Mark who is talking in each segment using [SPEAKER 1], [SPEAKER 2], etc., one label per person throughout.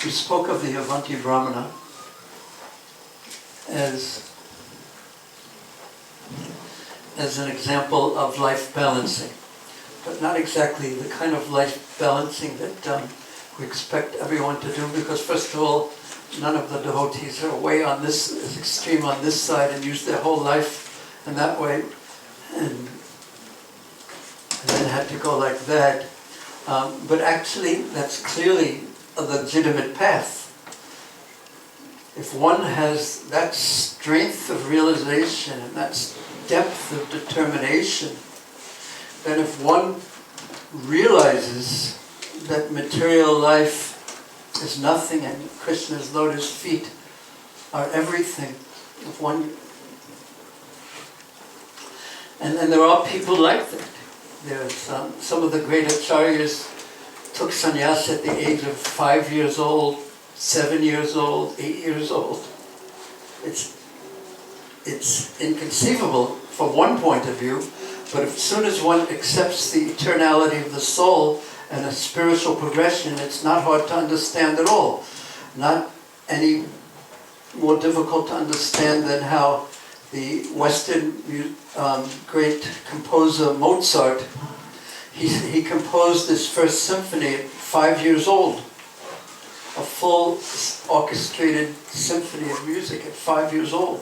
[SPEAKER 1] we spoke of the Avanti Brahmana as an example of life balancing, but not exactly the kind of life balancing that we expect everyone to do, because first of all, none of the devotees are way on this extreme on this side and use their whole life in that way, and then had to go like that. But actually, that's clearly a legitimate path. If one has that strength of realization and that depth of determination, then if one realizes that material life is nothing and Krishna's lotus feet are everything, if one, and there are people like that. There's some of the great acharyas took sannyas at the age of 5 years old, 7 years old, 8 years old. It's inconceivable from one point of view, but as soon as one accepts the eternality of the soul and a spiritual progression, it's not hard to understand at all. Not any more difficult to understand than how the Western great composer Mozart, he composed his first symphony at 5 years old. A full orchestrated symphony of music at 5 years old.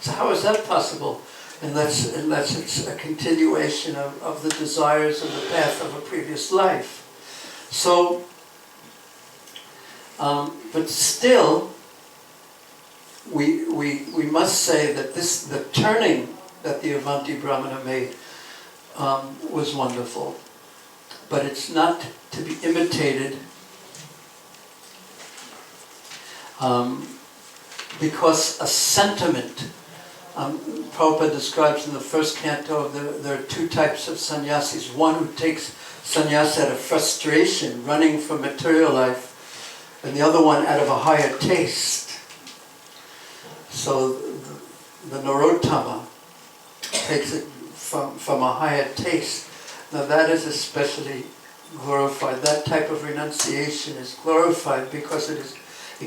[SPEAKER 1] So how is that possible? Unless it's a continuation of the desires and the path of a previous life. So, but still, we must say that the turning that the Avanti Brahmana made was wonderful. But it's not to be imitated because a sentiment, Prabhupada describes in the first canto, there are two types of sannyasis. One who takes sannyas out of frustration, running from material life, and the other one out of a higher taste. So the Narottama takes it from a higher taste. Now that is especially glorified. That type of renunciation is glorified because it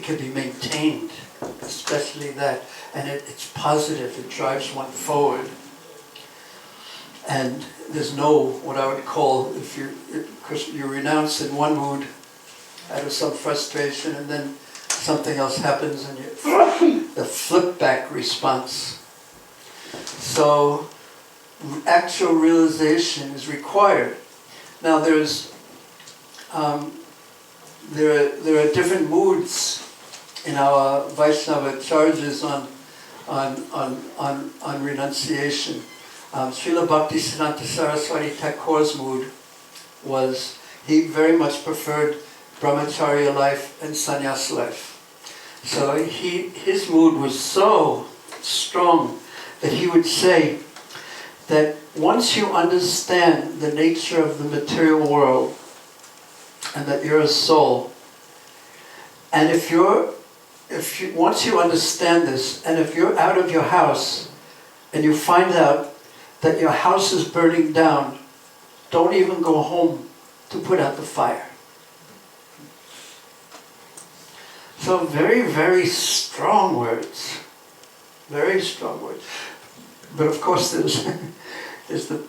[SPEAKER 1] can be maintained, especially that. And it's positive, it drives one forward. And there's no, what I would call, if you renounce in one mood out of some frustration and then something else happens and the flip back response. So actual realization is required. Now there are different moods in our Vaishnava charges on renunciation. Srila Bhaktisiddhanta Saraswati Thakur's mood was, he very much preferred brahmacharya life and sannyas life. So his mood was so strong that he would say that once you understand the nature of the material world and that you're a soul, and once you understand this, and if you're out of your house and you find out that your house is burning down, don't even go home to put out the fire. So very, very strong words. Very strong words. But of course there's the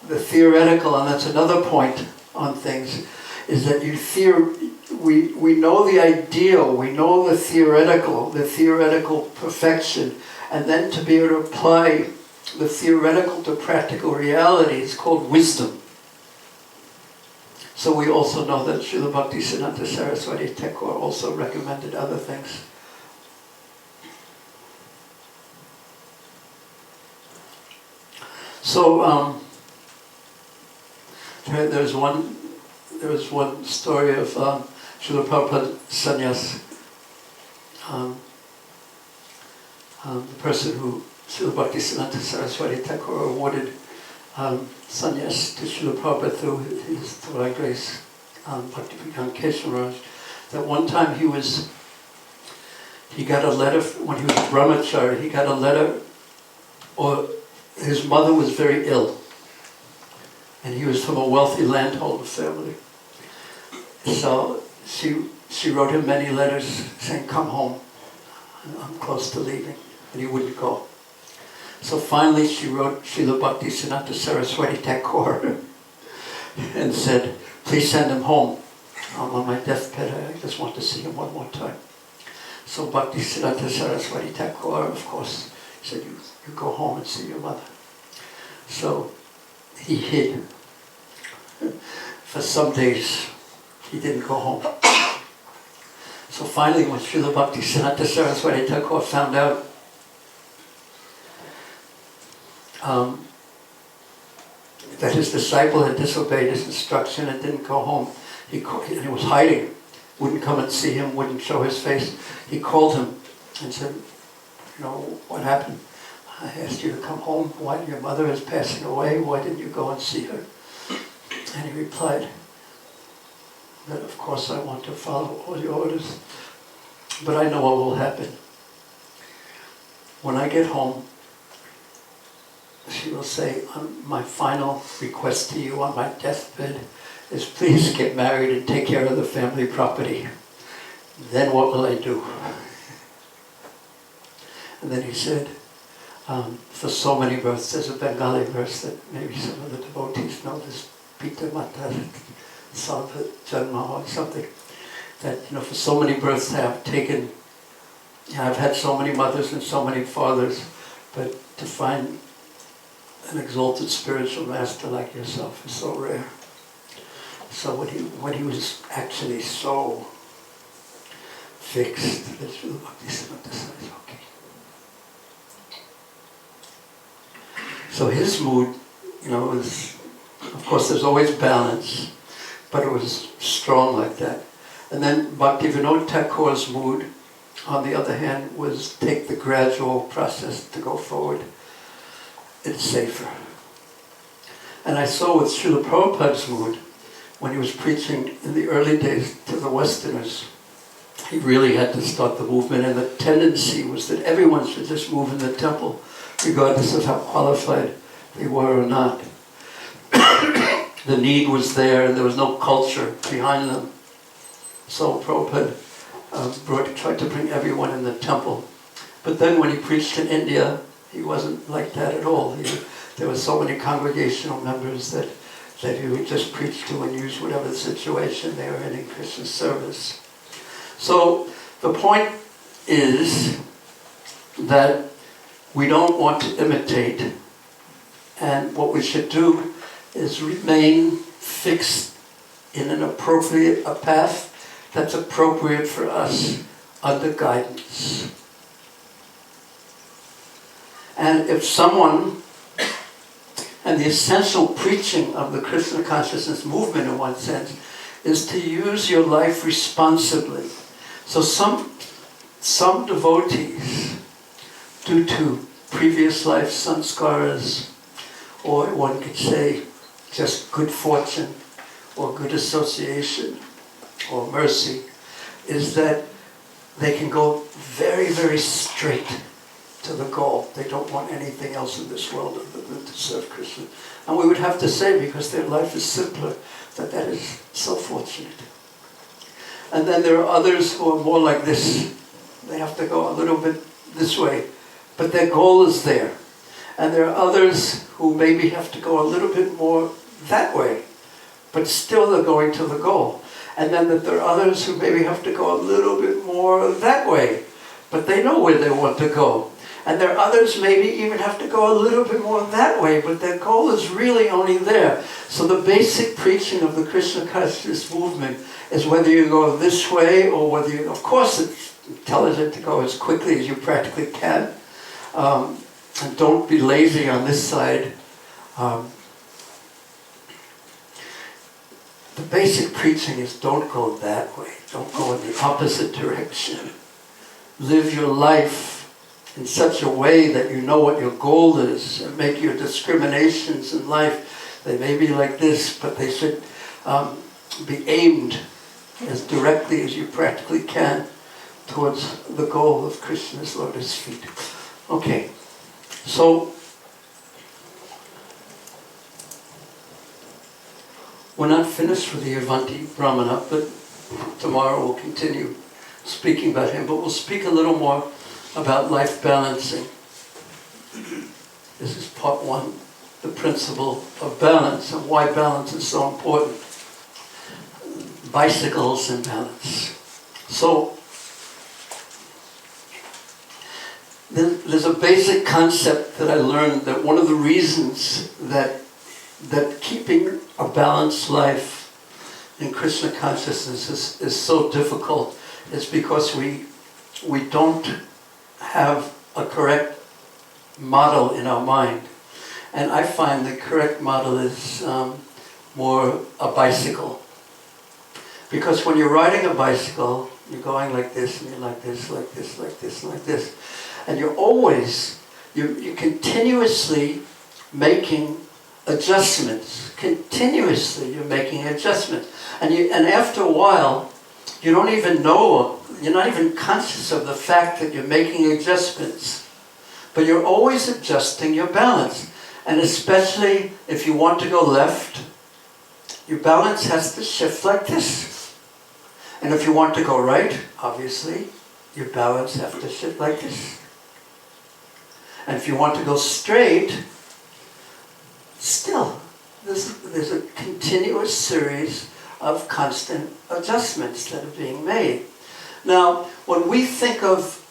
[SPEAKER 1] theoretical, and that's another point on things, is that we know the ideal, we know the theoretical perfection, and then to be able to apply the theoretical to practical reality is called wisdom. So we also know that Srila Bhaktisiddhanta Saraswati Thakur also recommended other things. So there was one story of Srila Prabhupada sannyas. The person who Srila Bhaktisiddhanta Saraswati Thakur awarded sannyas to Srila Prabhupada through his divine grace, Bhaktivedanta, that one time he got a letter, when he was brahmachari, he got a letter, or his mother was very ill, and he was from a wealthy landholder family. So she wrote him many letters saying, come home, I'm close to leaving, and he wouldn't go. So finally she wrote Srila Bhaktisiddhanta Saraswati Thakur and said, please send him home. I'm on my deathbed, I just want to see him one more time. So Bhaktisiddhanta Saraswati Thakur, of course, said, you go home and see your mother. So he hid. For some days, he didn't go home. So finally, when Srila Bhaktisiddhanta Saraswati Thakur found out that his disciple had disobeyed his instruction and didn't go home, he was hiding, wouldn't come and see him, wouldn't show his face. He called him and said, what happened? I asked you to come home. Why? Your mother is passing away. Why didn't you go and see her? And he replied that, of course, I want to follow all your orders, but I know what will happen. When I get home, she will say, my final request to you on my deathbed is please get married and take care of the family property. Then what will I do? And then he said, for so many births, there's a Bengali verse that maybe some of the devotees know this, Pita Mata Salva Janma or something, that for so many births I have taken, I've had so many mothers and so many fathers, but to find an exalted spiritual master like yourself is so rare. So when he was actually so fixed, that Srila Bhaktisiddhanta says, okay. So his mood, was, of course there's always balance, but it was strong like that. And then Bhaktivedanta Thakur's mood, on the other hand, was take the gradual process to go forward. It's safer. And I saw with Srila Prabhupada's mood, when he was preaching in the early days to the Westerners, he really had to start the movement, and the tendency was that everyone should just move in the temple, regardless of how qualified they were or not. The need was there, and there was no culture behind them. So Prabhupada tried to bring everyone in the temple. But then when he preached in India, he wasn't like that at all. There were so many congregational members that he would just preach to and use whatever situation they were in Krishna's service. So the point is that we don't want to imitate, and what we should do is remain fixed in a path that's appropriate for us under guidance. And if someone, and the essential preaching of the Krishna Consciousness movement in one sense, is to use your life responsibly. So some devotees, due to previous life sanskaras, or one could say just good fortune, or good association, or mercy, is that they can go very, very straight to the goal. They don't want anything else in this world other than to serve Krishna. And we would have to say, because their life is simpler, that is so fortunate. And then there are others who are more like this. They have to go a little bit this way, but their goal is there. And there are others who maybe have to go a little bit more that way, but still they're going to the goal. And then that there are others who maybe have to go a little bit more that way, but they know where they want to go. And there are others maybe even have to go a little bit more that way, but their goal is really only there. So the basic preaching of the Krishna Consciousness movement is whether you go this way or whether you, of course it's intelligent to go as quickly as you practically can. And don't be lazy on this side. The basic preaching is don't go that way. Don't go in the opposite direction. Live your life in such a way that you know what your goal is, and make your discriminations in life. They may be like this, but they should be aimed as directly as you practically can towards the goal of Krishna's lotus feet. Okay, so we're not finished with the Avanti Brahmana, but tomorrow we'll continue speaking about him, but we'll speak a little more about life balancing. This is part one, the principle of balance and why balance is so important. Bicycles and balance. So, there's a basic concept that I learned that one of the reasons that keeping a balanced life in Krishna consciousness is so difficult is because we don't have a correct model in our mind. And I find the correct model is more a bicycle. Because when you're riding a bicycle, you're going like this, and you're like this, like this, like this, like this. And you're continuously making adjustments. Continuously you're making adjustments. And after a while, you don't even know, you're not even conscious of the fact that you're making adjustments. But you're always adjusting your balance. And especially if you want to go left, your balance has to shift like this. And if you want to go right, obviously, your balance has to shift like this. And if you want to go straight, still, there's a continuous series of constant adjustments that are being made. Now, when we think of,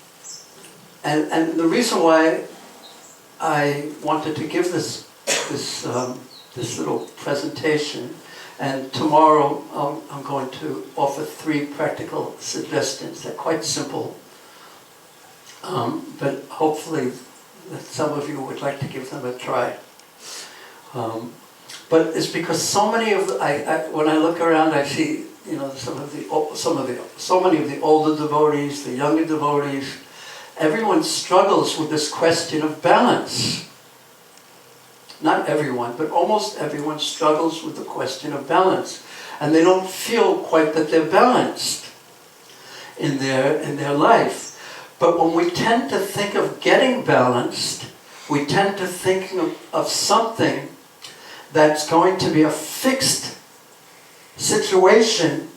[SPEAKER 1] and the reason why I wanted to give this little presentation, and tomorrow I'm going to offer 3 practical suggestions. They're quite simple, but hopefully that some of you would like to give them a try. But it's because so many of when I look around, I see so many of the older devotees, the younger devotees. Everyone struggles with this question of balance. Not everyone, but almost everyone struggles with the question of balance, and they don't feel quite that they're balanced in their life. But when we tend to think of getting balanced, we tend to think of something that's going to be a fixed situation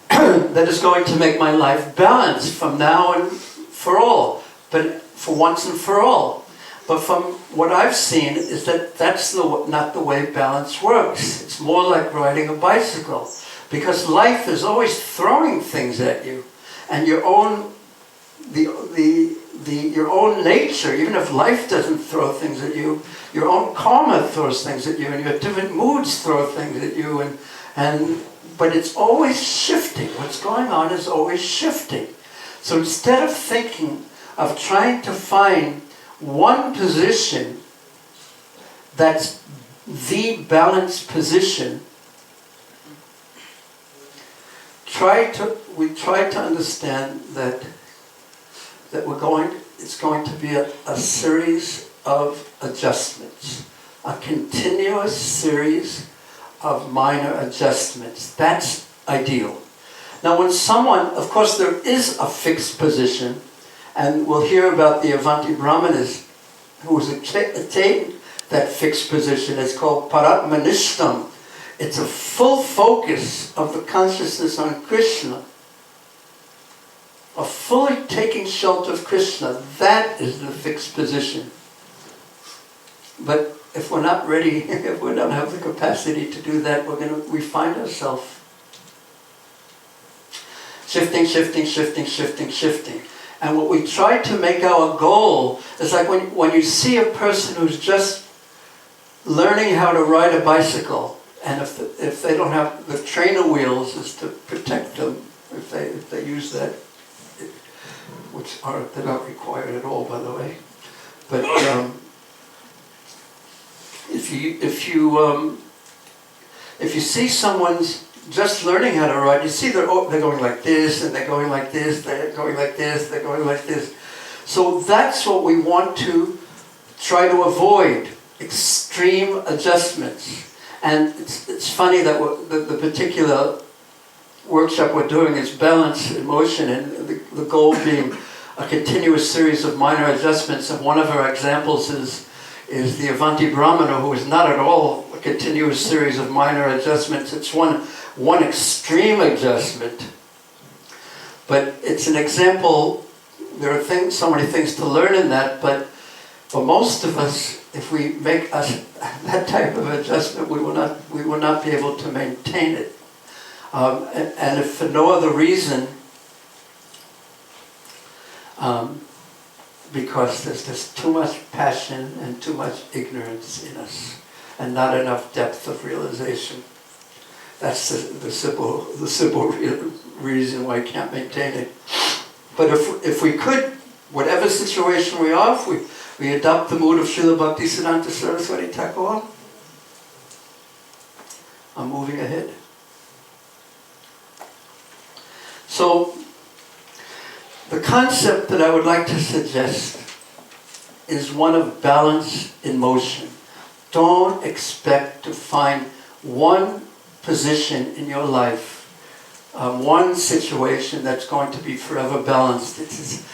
[SPEAKER 1] that is going to make my life balanced from now and for all, but for once and for all. But from what I've seen is that that's not the way balance works. It's more like riding a bicycle, because life is always throwing things at you, and your own nature, even if life doesn't throw things at you, your own karma throws things at you, and your different moods throw things at you, but it's always shifting. What's going on is always shifting. So instead of thinking of trying to find one position that's the balanced position, we try to understand that it's going to be a series of adjustments, a continuous series of minor adjustments. That's ideal. Now when someone, of course there is a fixed position, and we'll hear about the Avanti Brahmanas who has attained that fixed position. It's called Paratmanishtam. It's a full focus of the consciousness on Krishna. A fully taking shelter of Krishna. That is the fixed position. But if we're not ready, if we don't have the capacity to do that, we find ourselves shifting. And what we try to make our goal is like when you see a person who's just learning how to ride a bicycle, and if they don't have the trainer wheels, is to protect them if they use that, they're not required at all, by the way. But if you see someone's just learning how to ride, you see they're going like this, and they're going like this, they're going like this, they're going like this. So that's what we want to try to avoid, extreme adjustments. And it's funny that the particular workshop we're doing is balance in motion, and the goal being a continuous series of minor adjustments. And one of our examples is the Avanti Brahmana, who is not at all a continuous series of minor adjustments. It's one one extreme adjustment, but it's an example. There are so many things to learn in that, but for most of us, if we make that type of adjustment, we will not be able to maintain it. And if for no other reason, because there's just too much passion and too much ignorance in us, and not enough depth of realization. That's the simple reason why I can't maintain it. But if we could, whatever situation we are, if we adopt the mood of Srila Bhaktisiddhanta Saraswati Thakur, I'm moving ahead. So, the concept that I would like to suggest is one of balance in motion. Don't expect to find one position in your life, one situation that's going to be forever balanced. It's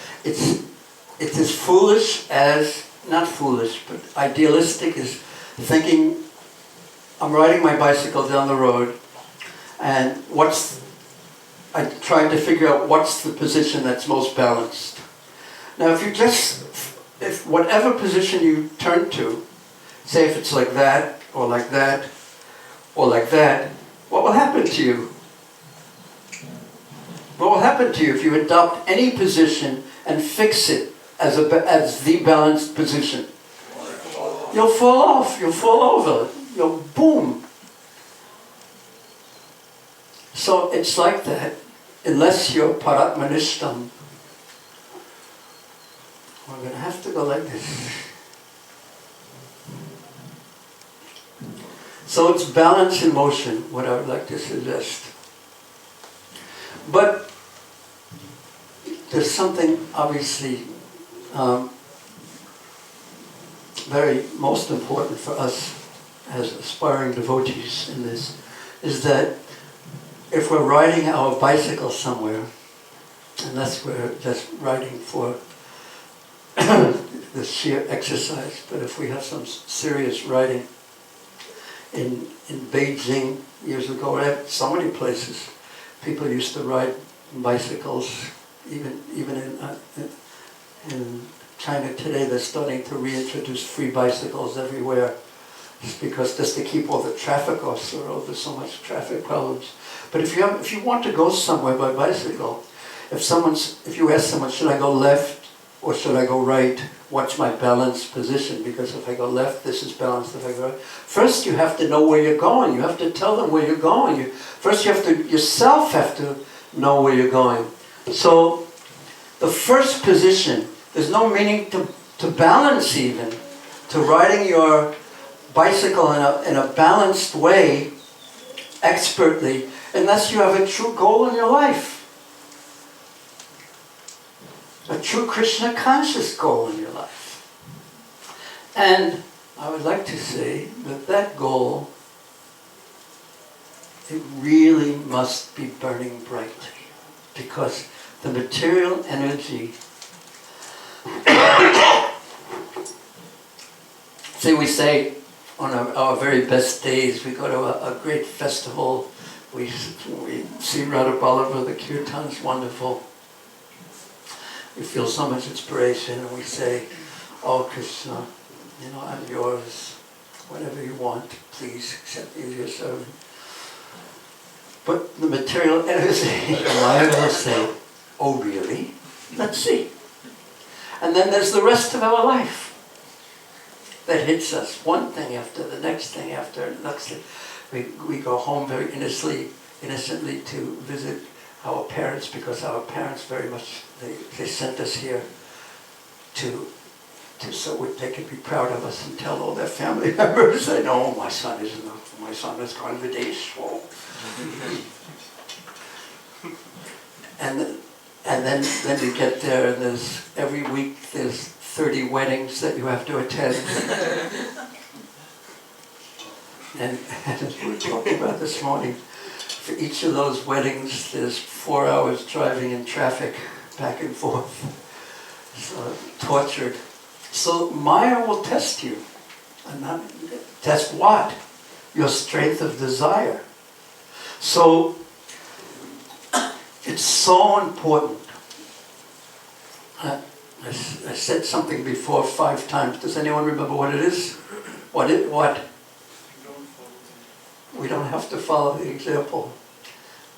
[SPEAKER 1] as foolish as, not foolish, but idealistic as thinking, I'm riding my bicycle down the road, and I'm trying to figure out what's the position that's most balanced. Now if whatever position you turn to, say if it's like that, or like that, or like that, what will happen to you? What will happen to you if you adopt any position and fix it as the balanced position? You'll fall off, you'll fall over, you'll boom. So it's like that, unless you're paratmanishtam. We're going to have to go like this. So it's balance in motion, what I would like to suggest. But there's something obviously very most important for us as aspiring devotees in this, is that if we're riding our bicycle somewhere, unless we're just riding for the sheer exercise, but if we have some serious riding, in Beijing years ago, so many places, people used to ride bicycles. Even in China today, they're starting to reintroduce free bicycles everywhere, just to keep all the traffic off the road. There's so much traffic problems. But if you want to go somewhere by bicycle, if you ask someone, should I go left or should I go right? What's my balanced position? Because if I go left, this is balanced. If I go right, first you have to know where you're going. You have to tell them where you're going. First you yourself have to know where you're going. So the first position, there's no meaning to balance even, to riding your bicycle in a balanced way, expertly, unless you have a true goal in your life. A true Krishna conscious goal in your life. And I would like to say that goal, it really must be burning brightly, because the material energy, we say on our very best days, we go to a great festival, we see Radha Ballabha, the kirtan's wonderful. We feel so much inspiration, and we say, oh Krishna, I'm yours, whatever you want, please accept me as your servant. But the material energy, Maya will say, oh really? Let's see. And then there's the rest of our life that hits us, one thing after the next thing after the next thing. We go home very innocently to visit our parents, because our parents very much, they sent us here so they could be proud of us and tell all their family members, they know my son has gone Videsh. Whoa. And then you get there, and every week there's 30 weddings that you have to attend. and we were talking about this morning, for each of those weddings there's 4 hours driving in traffic back and forth. So tortured. So Maya will test you. And test what? Your strength of desire. So, it's so important. I said something before 5 times. Does anyone remember what it is? What? We don't have to follow the example.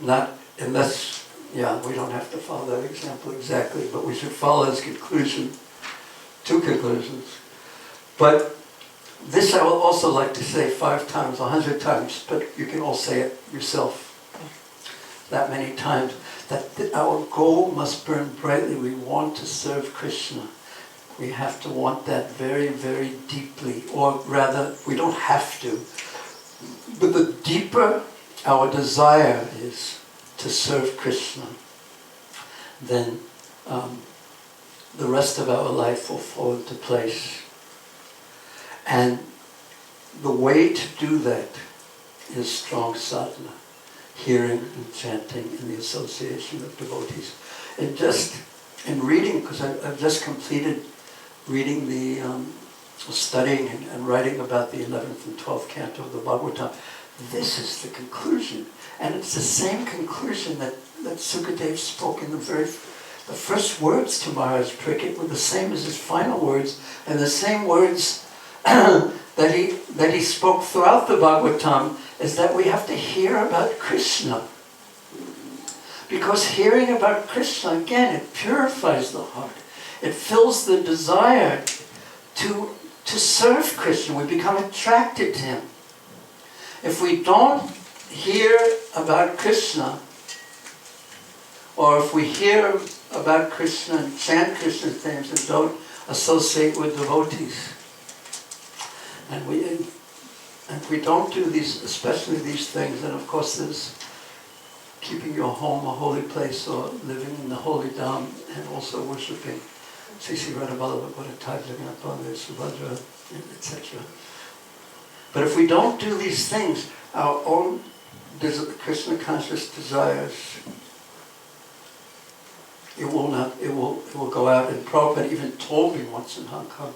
[SPEAKER 1] Not unless, we don't have to follow that example exactly, but we should follow his conclusion, 2 conclusions. But this I will also like to say 5 times, 100 times, but you can all say it yourself that many times, that our goal must burn brightly. We want to serve Krishna. We have to want that very, very deeply, or rather, we don't have to. But the deeper our desire is to serve Krishna, then the rest of our life will fall into place. And the way to do that is strong sadhana, hearing and chanting in the association of devotees. And just in reading, because I've just completed reading the, studying and writing about the 11th and 12th canto of the Bhagavatam, this is the conclusion. And it's the same conclusion that Sukadev spoke in the first words to Maharaj Parikshit were the same as his final words, and the same words that he spoke throughout the Bhagavatam is that we have to hear about Krishna. Because hearing about Krishna, again, it purifies the heart. It fills the desire to serve Krishna. We become attracted to him. If we don't hear about Krishna, or if we hear about Krishna and chant Krishna's names and don't associate with devotees, and we don't do these, especially these things, and of course there's keeping your home a holy place, or living in the holy dham, and also worshipping Sisi Radhavallabha, Subhadra, etc. But if we don't do these things, our own Krishna conscious desires, it will go out. And Prabhupada even told me once in Hong Kong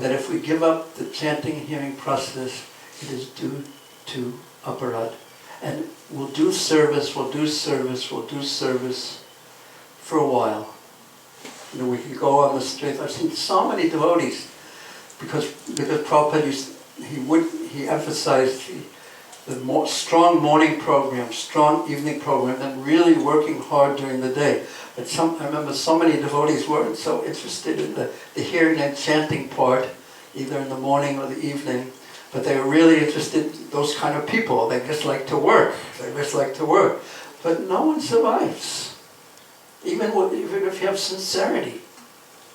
[SPEAKER 1] that if we give up the chanting and hearing process, it is due to aparad. And we'll do service for a while. We can go on the street. I've seen so many devotees, because Prabhupada he emphasized the more strong morning program, strong evening program, and really working hard during the day. But I remember so many devotees weren't so interested in the hearing and chanting part, either in the morning or the evening, but they were really interested in those kind of people. They just like to work. But no one survives. Even if you have sincerity.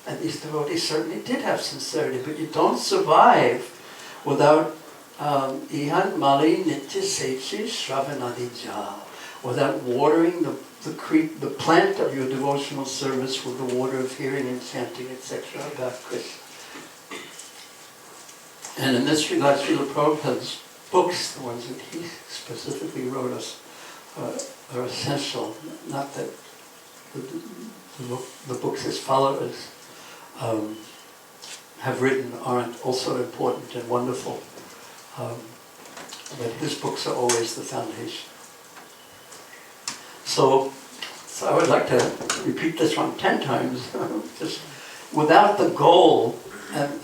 [SPEAKER 1] And these devotees certainly did have sincerity, but you don't survive without ihan mali nitya sechi shravanadija, without watering the plant of your devotional service with the water of hearing and chanting, etc. about Krishna. And in this regard, Srila Prabhupada's books, the ones that he specifically wrote us, are essential. Not that the books his followers have written aren't also important and wonderful, but his books are always the foundation. So I would like to repeat this one 10 times. Just without the goal, and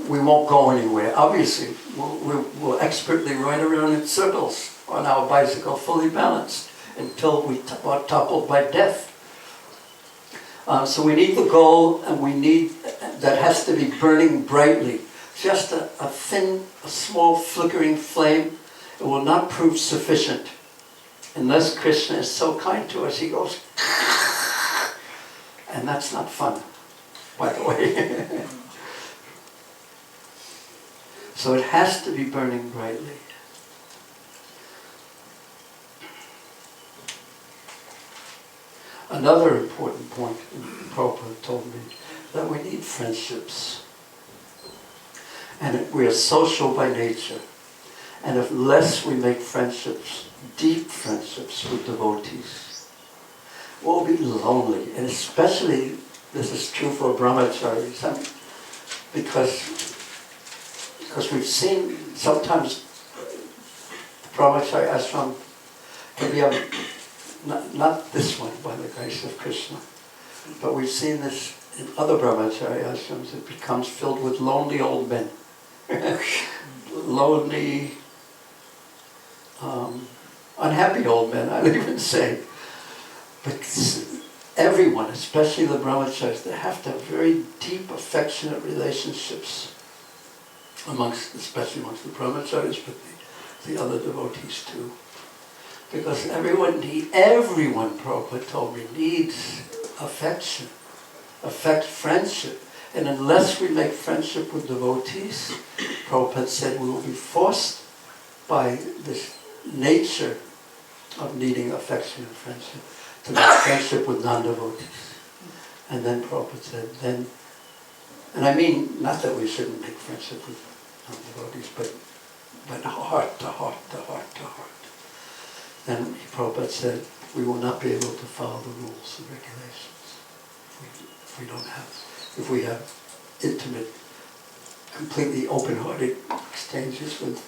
[SPEAKER 1] we won't go anywhere. Obviously, we'll expertly ride around in circles on our bicycle, fully balanced, until we are toppled by death. So we need the goal, and we need, that has to be burning brightly. Just a thin, a small flickering flame, it will not prove sufficient. Unless Krishna is so kind to us, he goes, and that's not fun, by the way. So it has to be burning brightly. Another important point Prabhupada told me, that we need friendships. And we are social by nature. And unless we make friendships, deep friendships with devotees, we'll be lonely. And especially, this is true for brahmacharis, because we've seen sometimes brahmachari ashram We have, not this one, by the grace of Krishna, but we've seen this in other brahmacharya ashrams. It becomes filled with lonely old men. Lonely, unhappy old men, I'd even say. But everyone, especially the brahmacharis, they have to have very deep, affectionate relationships especially amongst the brahmacharis, but the other devotees too. Because everyone, Prabhupada told me, needs affection, friendship. And unless we make friendship with devotees, Prabhupada said we will be forced by this nature of needing affection and friendship to make friendship with non-devotees. And then Prabhupada said, and I mean, not that we shouldn't make friendship with non-devotees, but heart to heart to heart to heart. Then Prabhupada said, we will not be able to follow the rules and regulations if we have intimate, completely open-hearted exchanges with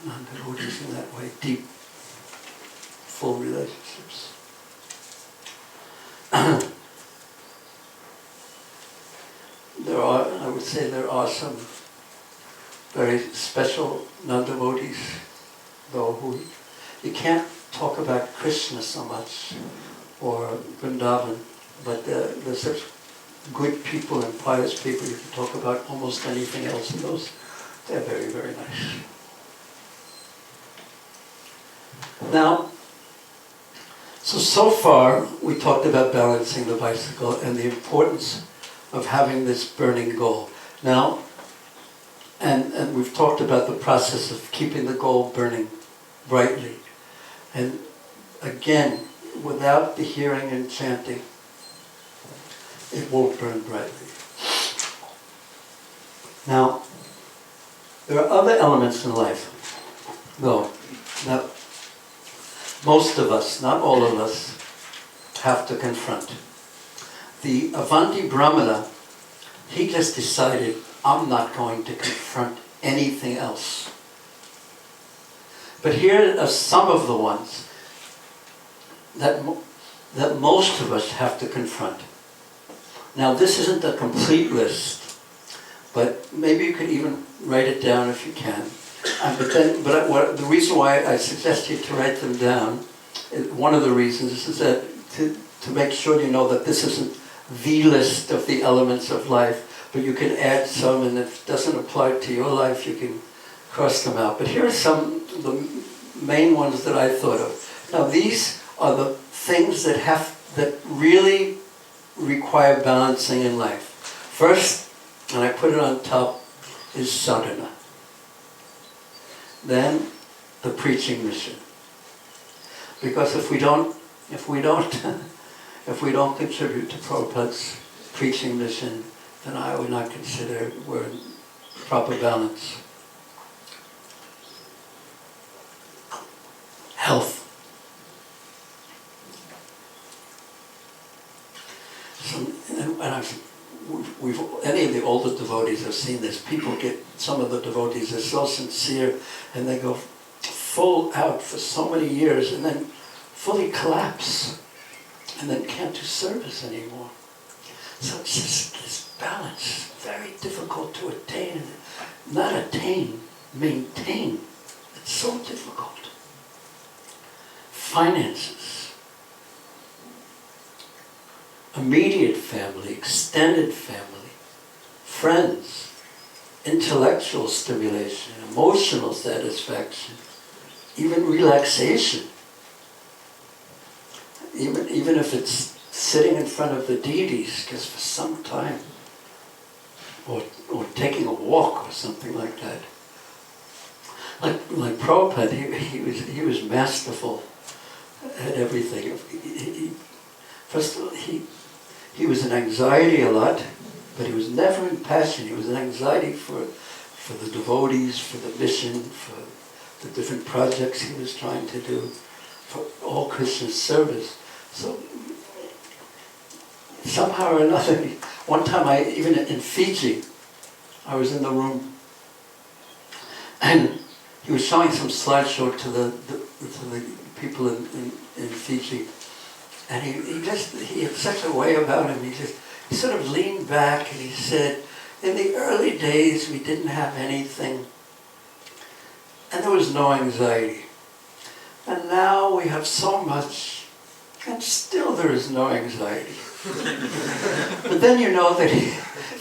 [SPEAKER 1] non-devotees in that way, deep, full relationships. I would say there are some very special non-devotees, though, who you can't talk about Krishna so much, or Vrindavan, but there's such good people and pious people, you can talk about almost anything else, and those, they're very, very nice. Now, so far we talked about balancing the bicycle and the importance of having this burning goal. Now, and we've talked about the process of keeping the goal burning brightly. And again, without the hearing and chanting, it won't burn brightly. Now, there are other elements in life, though, that most of us, not all of us, have to confront. The Avanti Brahmana, he just decided, I'm not going to confront anything else. But here are some of the ones that most of us have to confront. Now, this isn't a complete list, but maybe you could even write it down if you can. The reason why I suggest you to write them down, one of the reasons is that to make sure you know that this isn't the list of the elements of life, but you can add some, and if it doesn't apply to your life, you can cross them out. But here are some of the main ones that I thought of. Now, these are the things that really require balancing in life. First, and I put it on top, is sadhana. Then, the preaching mission. Because if we don't contribute to Prabhupada's preaching mission, then I would not consider we're in proper balance. Health. Any of the older devotees have seen this. Some of the devotees are so sincere, and they go full out for so many years, and then fully collapse, and then can't do service anymore. So it's just this balance, very difficult to attain, and not attain, maintain. It's so difficult. Finances. Immediate family, extended family, friends, intellectual stimulation, emotional satisfaction, even relaxation. Even if it's sitting in front of the deities just for some time, or taking a walk or something like that. Like Prabhupada, he was masterful at everything. First of all, he was in anxiety a lot, but he was never in passion. He was in anxiety for the devotees, for the mission, for the different projects he was trying to do, for all Krishna's service. So somehow or another, one time even in Fiji, I was in the room, and he was showing some slideshow to the people in Fiji. And he had such a way about him. He sort of leaned back and he said, in the early days we didn't have anything and there was no anxiety. And now we have so much and still there is no anxiety. But then you know that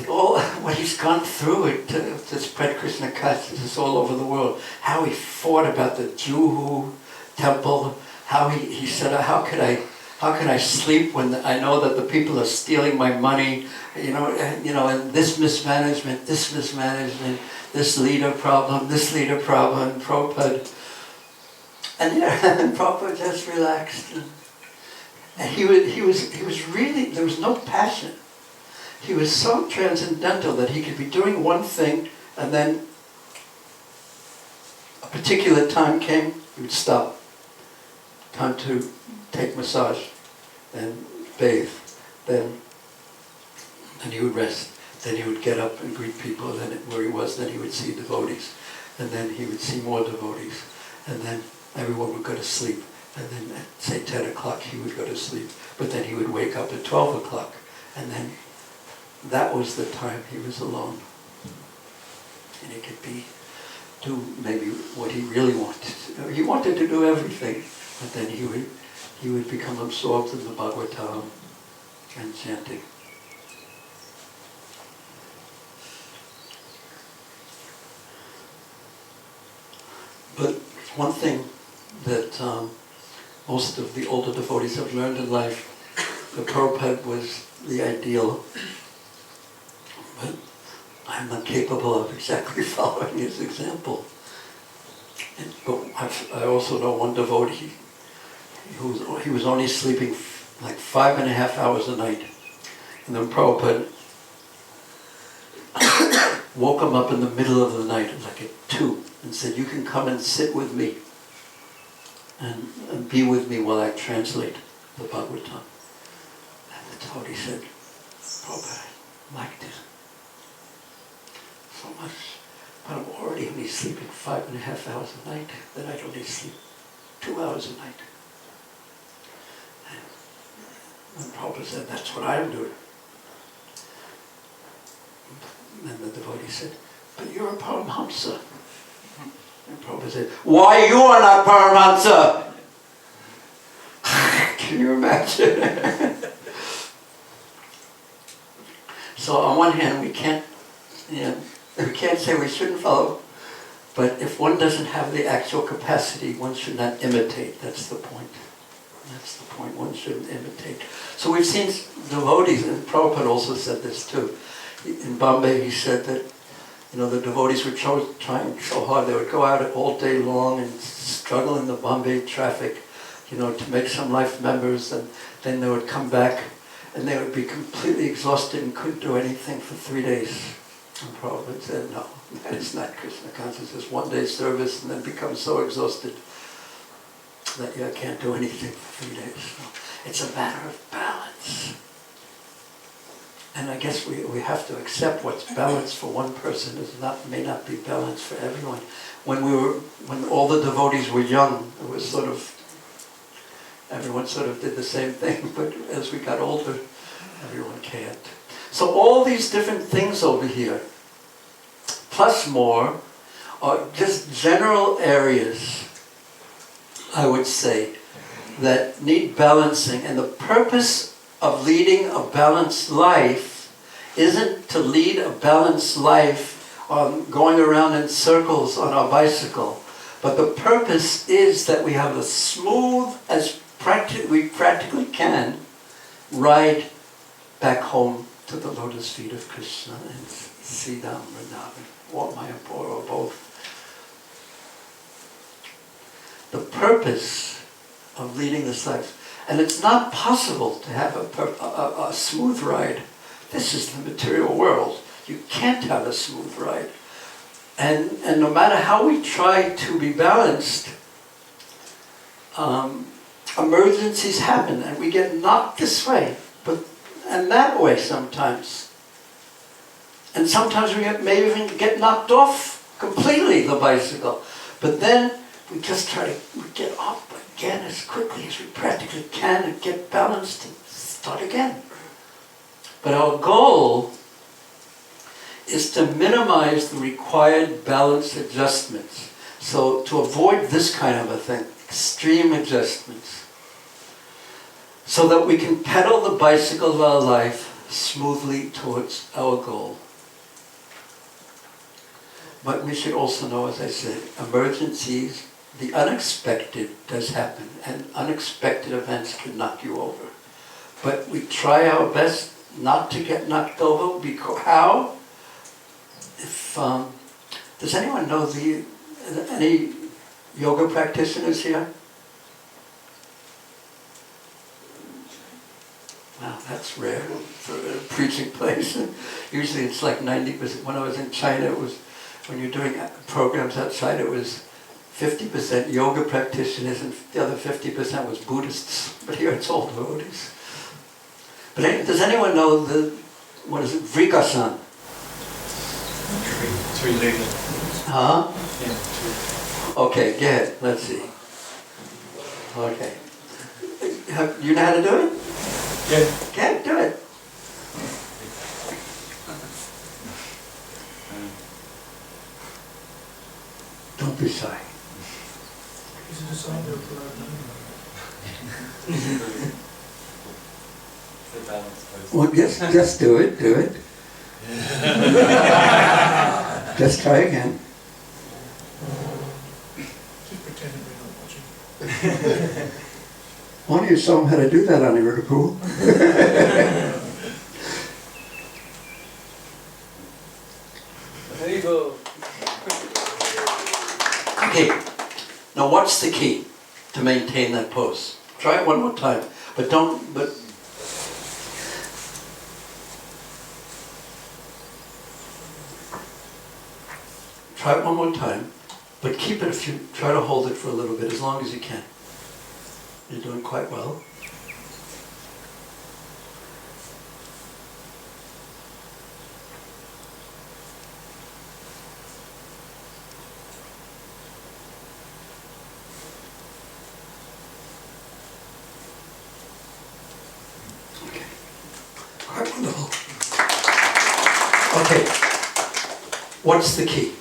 [SPEAKER 1] all what he's gone through to spread Krishna consciousness all over the world. How he fought about the Juhu temple. How he said, how can I sleep when I know that the people are stealing my money? And this mismanagement, this leader problem, Prabhupada. And Prabhupada just relaxed. And he was really, there was no passion. He was so transcendental that he could be doing one thing and then a particular time came, he would stop. Time to take massage, then bathe, then he would rest. Then he would get up and greet people, and then where he was, then he would see devotees. And then he would see more devotees. And then everyone would go to sleep. And then at, say, 10 o'clock, he would go to sleep. But then he would wake up at 12 o'clock. And then that was the time he was alone. And he could do maybe what he really wanted. He wanted to do everything. But then he would become absorbed in the Bhagavatam and chanting. But one thing that most of the older devotees have learned in life, the Prabhupada was the ideal, but I'm not capable of exactly following his example. But I also know one devotee he was only sleeping like 5.5 hours a night. And then Prabhupada woke him up in the middle of the night, like at 2, and said, you can come and sit with me and be with me while I translate the Bhagavatam. And the devotee said, Prabhupada, I liked it so much, but I'm already only sleeping 5.5 hours a night, then I'd only sleep 2 hours a night. And Prabhupada said, that's what I'm doing. And the devotee said, but you're a Paramahamsa. And Prabhupada said, why you are not Paramahamsa? Can you imagine? So on one hand, we can't say we shouldn't follow, but if one doesn't have the actual capacity, one should not imitate. That's the point. That's the point. One shouldn't imitate. So we've seen devotees, and Prabhupada also said this too. In Bombay, he said that the devotees were trying so hard. They would go out all day long and struggle in the Bombay traffic, to make some life members, and then they would come back and they would be completely exhausted and couldn't do anything for 3 days. And Prabhupada said, no, that is not Krishna consciousness. 1 day service and then become so exhausted that you can't do anything for 3 days. No. It's a matter of balance. And I guess we have to accept what's balanced for one person may not be balanced for everyone. When all the devotees were young, it was everyone sort of did the same thing, but as we got older, everyone can't. So all these different things over here, plus more, are just general areas, I would say, that need balancing. And the purpose of leading a balanced life isn't to lead a balanced life going around in circles on our bicycle. But the purpose is that we have a smooth, as we practically can, ride back home to the lotus feet of Krishna and Sridham, Vrindavan, or Mayapur, or both. The purpose of leading this life, and it's not possible to have a smooth ride. This is the material world. You can't have a smooth ride. And no matter how we try to be balanced, emergencies happen and we get knocked this way and that way sometimes. And sometimes we may even get knocked off completely the bicycle. But then we just try to get up again as quickly as we practically can and get balanced and start again. But our goal is to minimize the required balance adjustments. So to avoid this kind of a thing, extreme adjustments, so that we can pedal the bicycle of our life smoothly towards our goal. But we should also know, as I said, emergencies, the unexpected does happen, and unexpected events can knock you over. But we try our best not to get knocked over. Because how? If does anyone know any yoga practitioners here? Wow, that's rare for a preaching place. Usually it's like 90%. When I was in China, it was, when you're doing programs outside, it was 50% yoga practitioners and the other 50% was Buddhists. But here it's all devotees. But does anyone know what is it, Vrikasan?
[SPEAKER 2] Three-legged.
[SPEAKER 1] Huh?
[SPEAKER 2] Yeah, three.
[SPEAKER 1] Okay, go ahead. Let's see. Okay. You know how to do it?
[SPEAKER 2] Yeah.
[SPEAKER 1] Okay, do it. Don't be shy.
[SPEAKER 3] Is it a sign of
[SPEAKER 1] Well, yes, just do it, Just try again.
[SPEAKER 3] Just pretending we're not watching.
[SPEAKER 1] Why don't you show them how to do that on your pool?
[SPEAKER 2] There you go.
[SPEAKER 1] Okay, now what's the key to maintain that pose? Try it one more time, but try it one more time, but keep it try to hold it for a little bit, as long as you can. You're doing quite well. Okay, quite wonderful. Okay, what's the key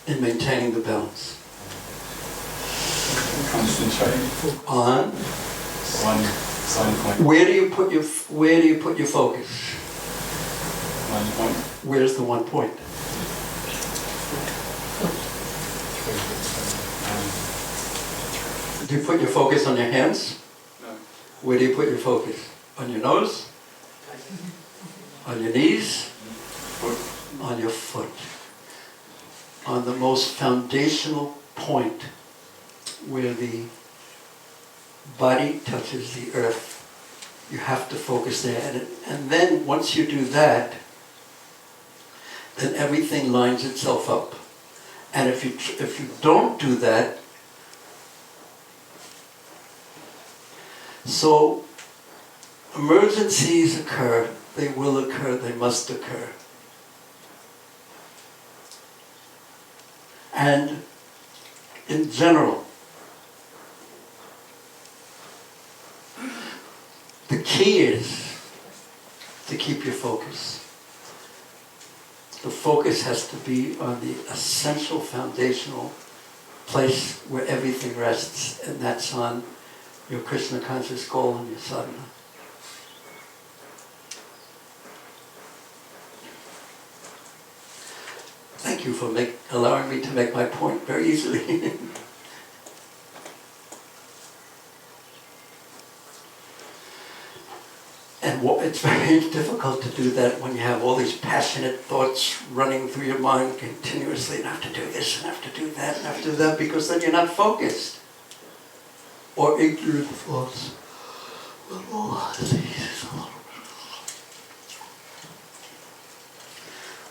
[SPEAKER 1] in maintaining the balance?
[SPEAKER 2] Concentrate
[SPEAKER 1] On
[SPEAKER 2] one point.
[SPEAKER 1] where do you put your focus?
[SPEAKER 2] 1 point.
[SPEAKER 1] Where's the one point? Do you put your focus on your hands?
[SPEAKER 2] No.
[SPEAKER 1] Where do you put your focus? On your nose? On your knees?
[SPEAKER 2] Foot.
[SPEAKER 1] On your foot. On the most foundational point where the body touches the earth. You have to focus there. And then once you do that, then everything lines itself up. And if you don't do that, so emergencies occur, they will occur, they must occur. And in general, the key is to keep your focus. The focus has to be on the essential foundational place where everything rests, and that's on your Krishna Consciousness Goal and your sadhana. Thank you for allowing me to make my point very easily. And it's very difficult to do that when you have all these passionate thoughts running through your mind continuously, and I have to do this, and I have to do that, and I have to do that, because then you're not focused. Or ignorant thoughts.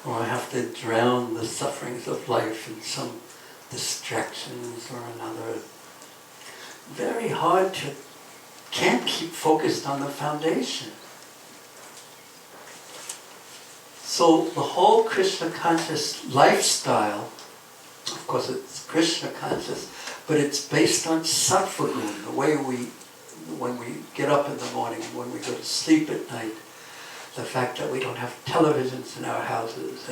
[SPEAKER 1] Or I have to drown the sufferings of life in some distractions or another. Very hard can't keep focused on the foundation. So the whole Krishna conscious lifestyle, of course it's Krishna conscious, but it's based on sattva guna, the way when we get up in the morning, when we go to sleep at night, the fact that we don't have televisions in our houses,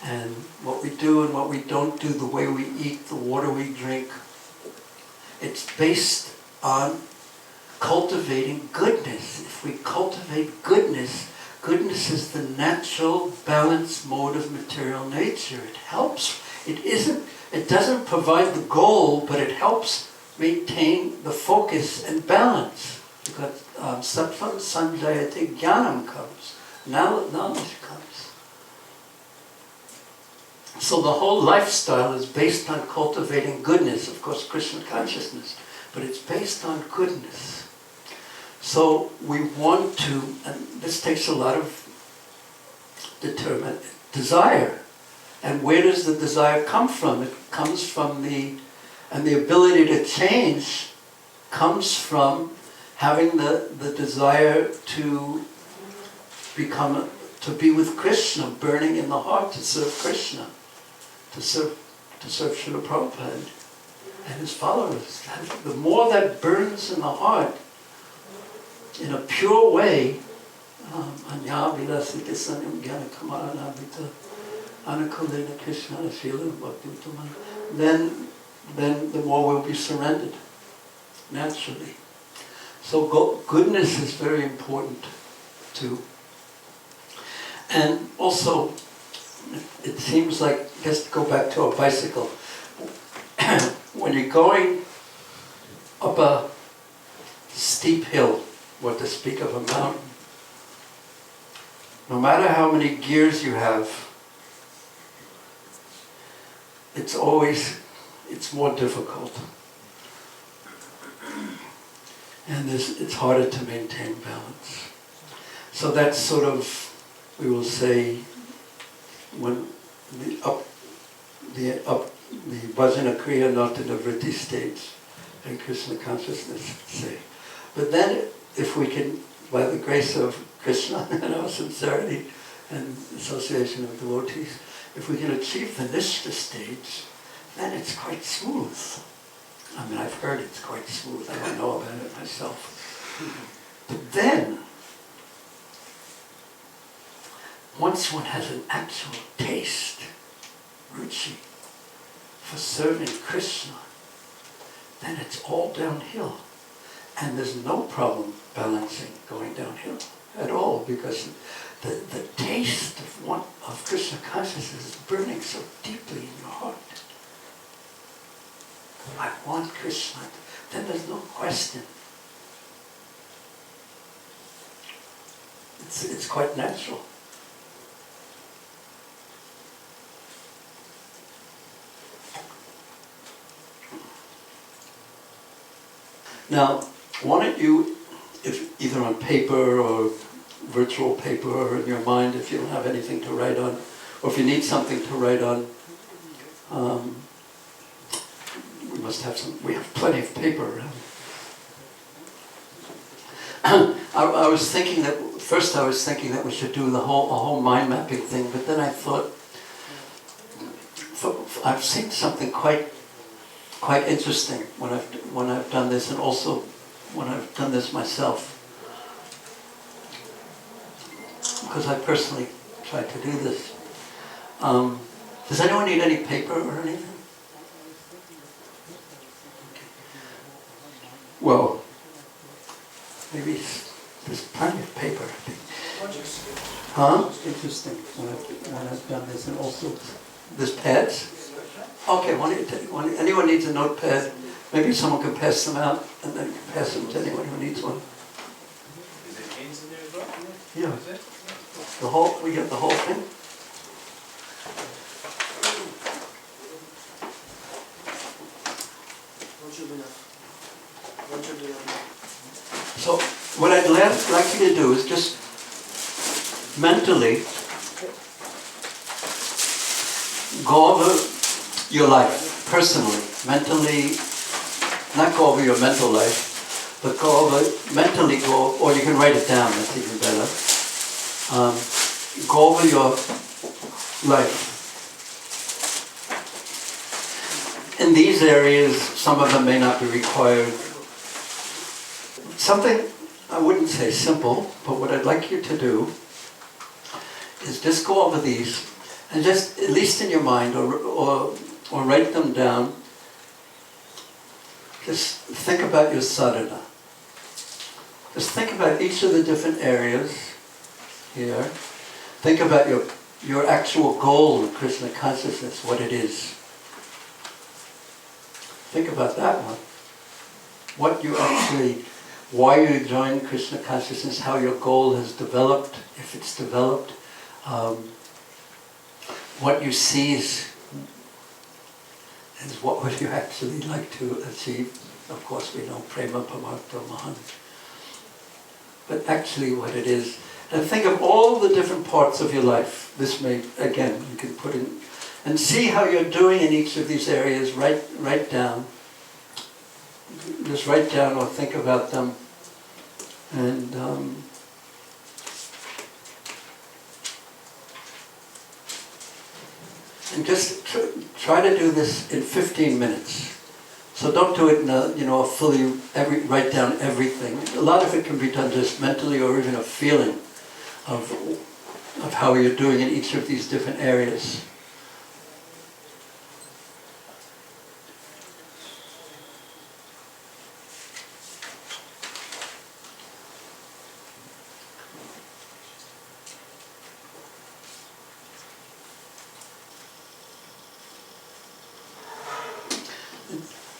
[SPEAKER 1] and what we do and what we don't do, the way we eat, the water we drink. It's based on cultivating goodness. If we cultivate goodness, goodness is the natural balanced mode of material nature. It helps. It doesn't provide the goal, but it helps maintain the focus and balance. Because sattvam sanjayate, jnanam comes. Knowledge comes. So the whole lifestyle is based on cultivating goodness. Of course, Krishna consciousness, but it's based on goodness. So we want to, and this takes a lot of determined desire. And where does the desire come from? It comes from the ability to change comes from having the desire to be with Krishna, burning in the heart to serve Krishna, to serve Srila Prabhupada and his followers. The more that burns in the heart, in a pure way, then the more we'll be surrendered, naturally. So goodness is very important too. And also, it seems like, just go back to a bicycle, when you're going up a steep hill, or to speak of a mountain, no matter how many gears you have, it's more difficult. And it's harder to maintain balance. So that's sort of, we will say, when the Bhajana Kriya Nata Nivritti stage in Krishna consciousness say. But then, if we can, by the grace of Krishna and our sincerity and association of devotees, if we can achieve the Nishta stage, then it's quite smooth. I mean, I've heard it's quite smooth. I don't know about it myself. But then, once one has an actual taste, ruchi, for serving Krishna, then it's all downhill. And there's no problem balancing going downhill at all, because the taste of Krishna consciousness is burning so deeply in your heart. I want Krishna. Then there's no question. It's quite natural. Now, why don't you, if either on paper or virtual paper or in your mind, if you don't have anything to write on, or if you need something to write on, we have plenty of paper around. I was thinking that we should do a whole mind mapping thing, but then I thought, I've seen something quite interesting when I've done this, and also when I've done this myself, because I personally tried to do this. Does anyone need any paper or anything? Okay. Well, maybe there's plenty of paper, I think. Huh? Interesting. When I've done this, and also there's pads. Okay, anyone needs a notepad, maybe someone can pass them out, and then you can pass them to anyone who needs one.
[SPEAKER 3] Is there pens in there as well?
[SPEAKER 1] Yeah. We get the whole thing. So, what I'd like you to do is just mentally go over your life, personally, mentally, not go over your mental life, but mentally go, or you can write it down, that's even better. Go over your life in these areas, some of them may not be required. Something, I wouldn't say simple, but what I'd like you to do is just go over these and just, at least in your mind, or write them down. Just think about your sadhana. Just think about each of the different areas here. Think about your actual goal of Krishna consciousness, what it is. Think about that one. What you actually, why you joined Krishna consciousness, how your goal has developed, if it's developed, what you see is what would you actually like to achieve. Of course we know prema pamartha mahan. But actually what it is. And think of all the different parts of your life. This may, again, you can put in, and see how you're doing in each of these areas. Write down. Just write down or think about them. And just try to do this in 15 minutes. So don't do it in a, write down everything. A lot of it can be done just mentally, or even a feeling of how you're doing in each of these different areas.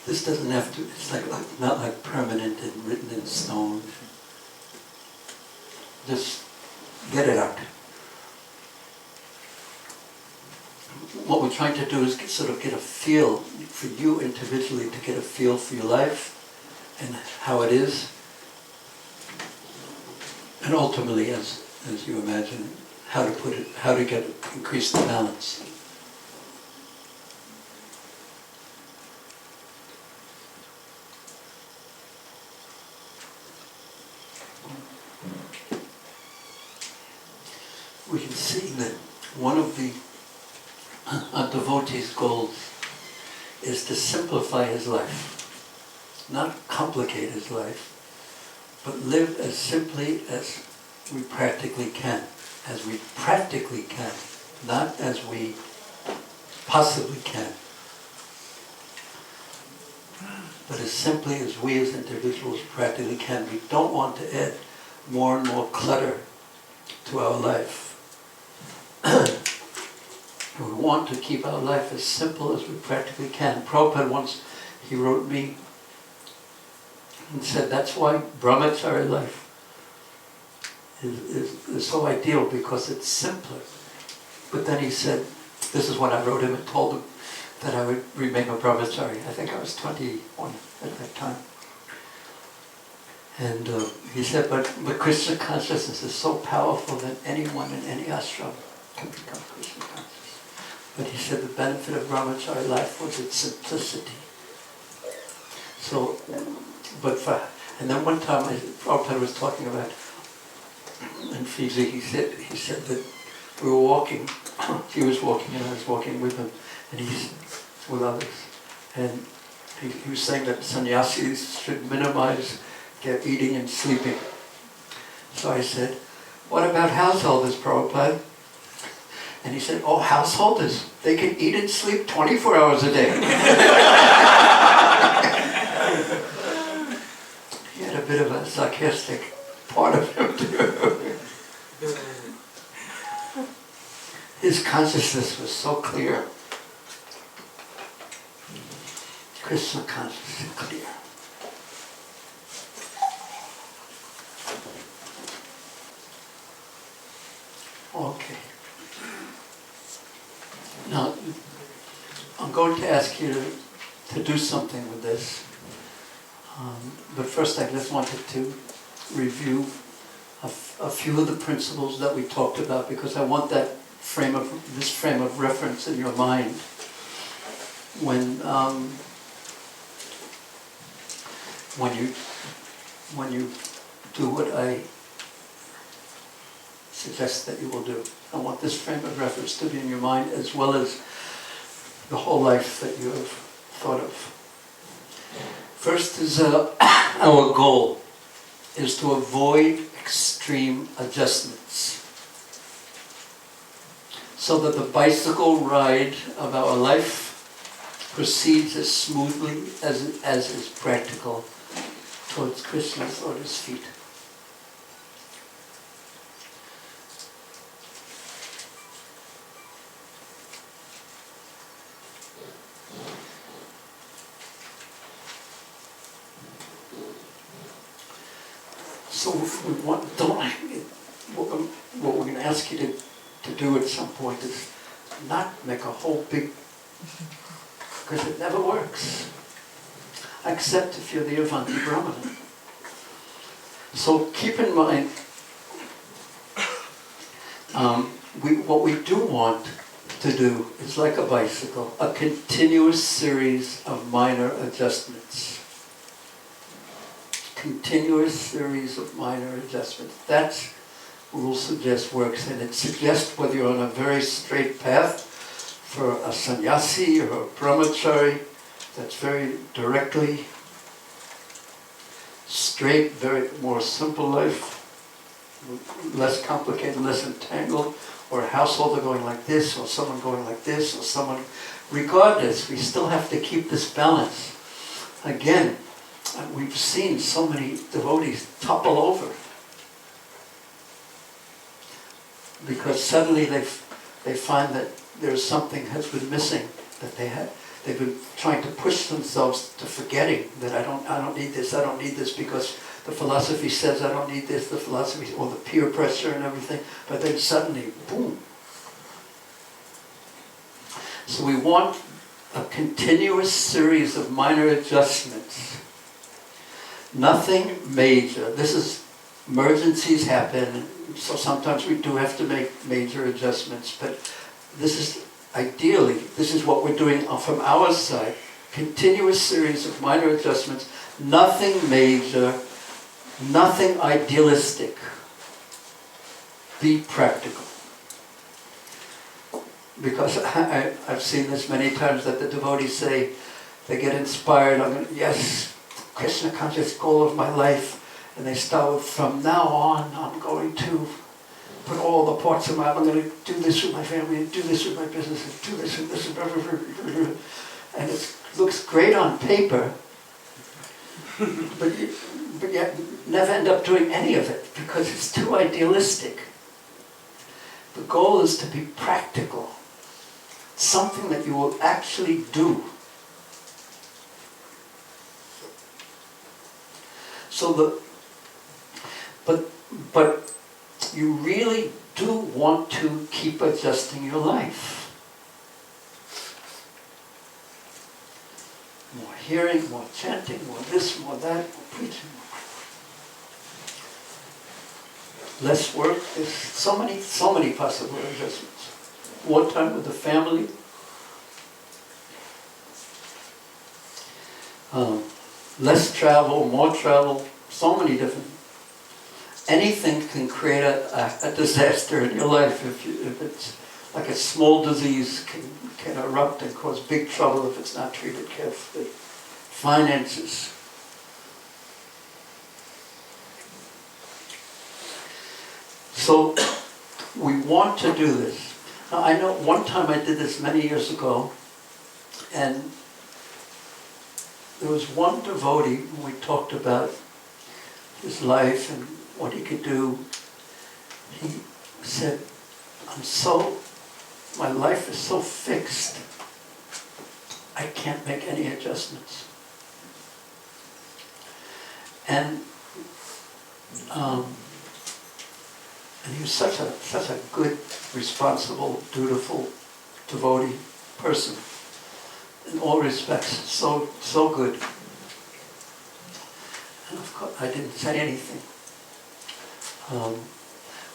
[SPEAKER 1] This doesn't have to, it's not like permanent and written in stone. Just get it out. What we're trying to do is sort of get a feel for you individually, to get a feel for your life and how it is. And ultimately, as you imagine, how to put it, how to increase the balance. We can see that one of a devotee's goals is to simplify his life, not complicate his life, but live as simply as we practically can, not as we possibly can, but as simply as we as individuals practically can. We don't want to add more and more clutter to our life. We want to keep our life as simple as we practically can. Prabhupada once, he wrote me and said that's why Brahmacharya life is so ideal, because it's simpler. But then he said, this is when I wrote him and told him that I would remain a Brahmacharya. I think I was 21 at that time. And he said, but Krishna consciousness is so powerful that anyone in any ashram can become Krishna conscious. But he said the benefit of Brahmacharya life was its simplicity. So, and then one time Prabhupada was talking about in Fiji, he said that we were walking, he was walking and I was walking with him, and he's with others. And he was saying that sannyasis should minimize their eating and sleeping. So I said, what about householders, Prabhupada? And he said, oh, householders, they can eat and sleep 24 hours a day. He had a bit of a sarcastic part of him too. His consciousness was so clear. Krishna consciousness clear. Okay. Now, I'm going to ask you to do something with this. But first I just wanted to review a few of the principles that we talked about, because I want this frame of reference in your mind when you do what I suggest that you will do. I want this frame of reference to be in your mind, as well as the whole life that you have thought of. First is our goal is to avoid extreme adjustments, so that the bicycle ride of our life proceeds as smoothly as is practical towards Krishna's lotus feet. So we want, what we're going to ask you to do at some point is not make a whole big, because it never works, except if you're the Avanti Brahmana. So keep in mind, what we do want to do is like a bicycle, a continuous series of minor adjustments. Continuous series of minor adjustments. That's what we'll suggest works, and it suggests whether you're on a very straight path for a sannyasi or a brahmachari, that's very directly straight, very more simple life, less complicated, less entangled, or a householder going like this, or someone going like this, or someone, regardless, we still have to keep this balance. Again, we've seen so many devotees topple over because suddenly they find that there's something has been missing, that they've been trying to push themselves to forgetting that I don't need this because the philosophy says I don't need this, the philosophy or the peer pressure and everything, but then suddenly, boom. So we want a continuous series of minor adjustments. Nothing major. This is, emergencies happen, so sometimes we do have to make major adjustments, but this is, ideally, this is what we're doing from our side. Continuous series of minor adjustments, nothing major, nothing idealistic. Be practical. Because I've seen this many times that the devotees say, they get inspired, yes, Krishna Consciousness Goal of my life, and they start with, from now on, I'm going to put all the parts of my, I'm going to do this with my family, and do this with my business, and do this and this, and it looks great on paper, but yet never end up doing any of it, because it's too idealistic. The goal is to be practical, something that you will actually do. So but you really do want to keep adjusting your life. More hearing, more chanting, more this, more that, more preaching. Less work. There's so many possible adjustments. More time with the family. Less travel, more travel, so many different. Anything can create a disaster in your life if it's like a small disease can erupt and cause big trouble if it's not treated carefully. Finances. So we want to do this. Now I know one time I did this many years ago, and there was one devotee when we talked about his life and what he could do. He said, my life is so fixed, I can't make any adjustments. And he was such a good, responsible, dutiful devotee person. In all respects, so good. And of course, I didn't say anything.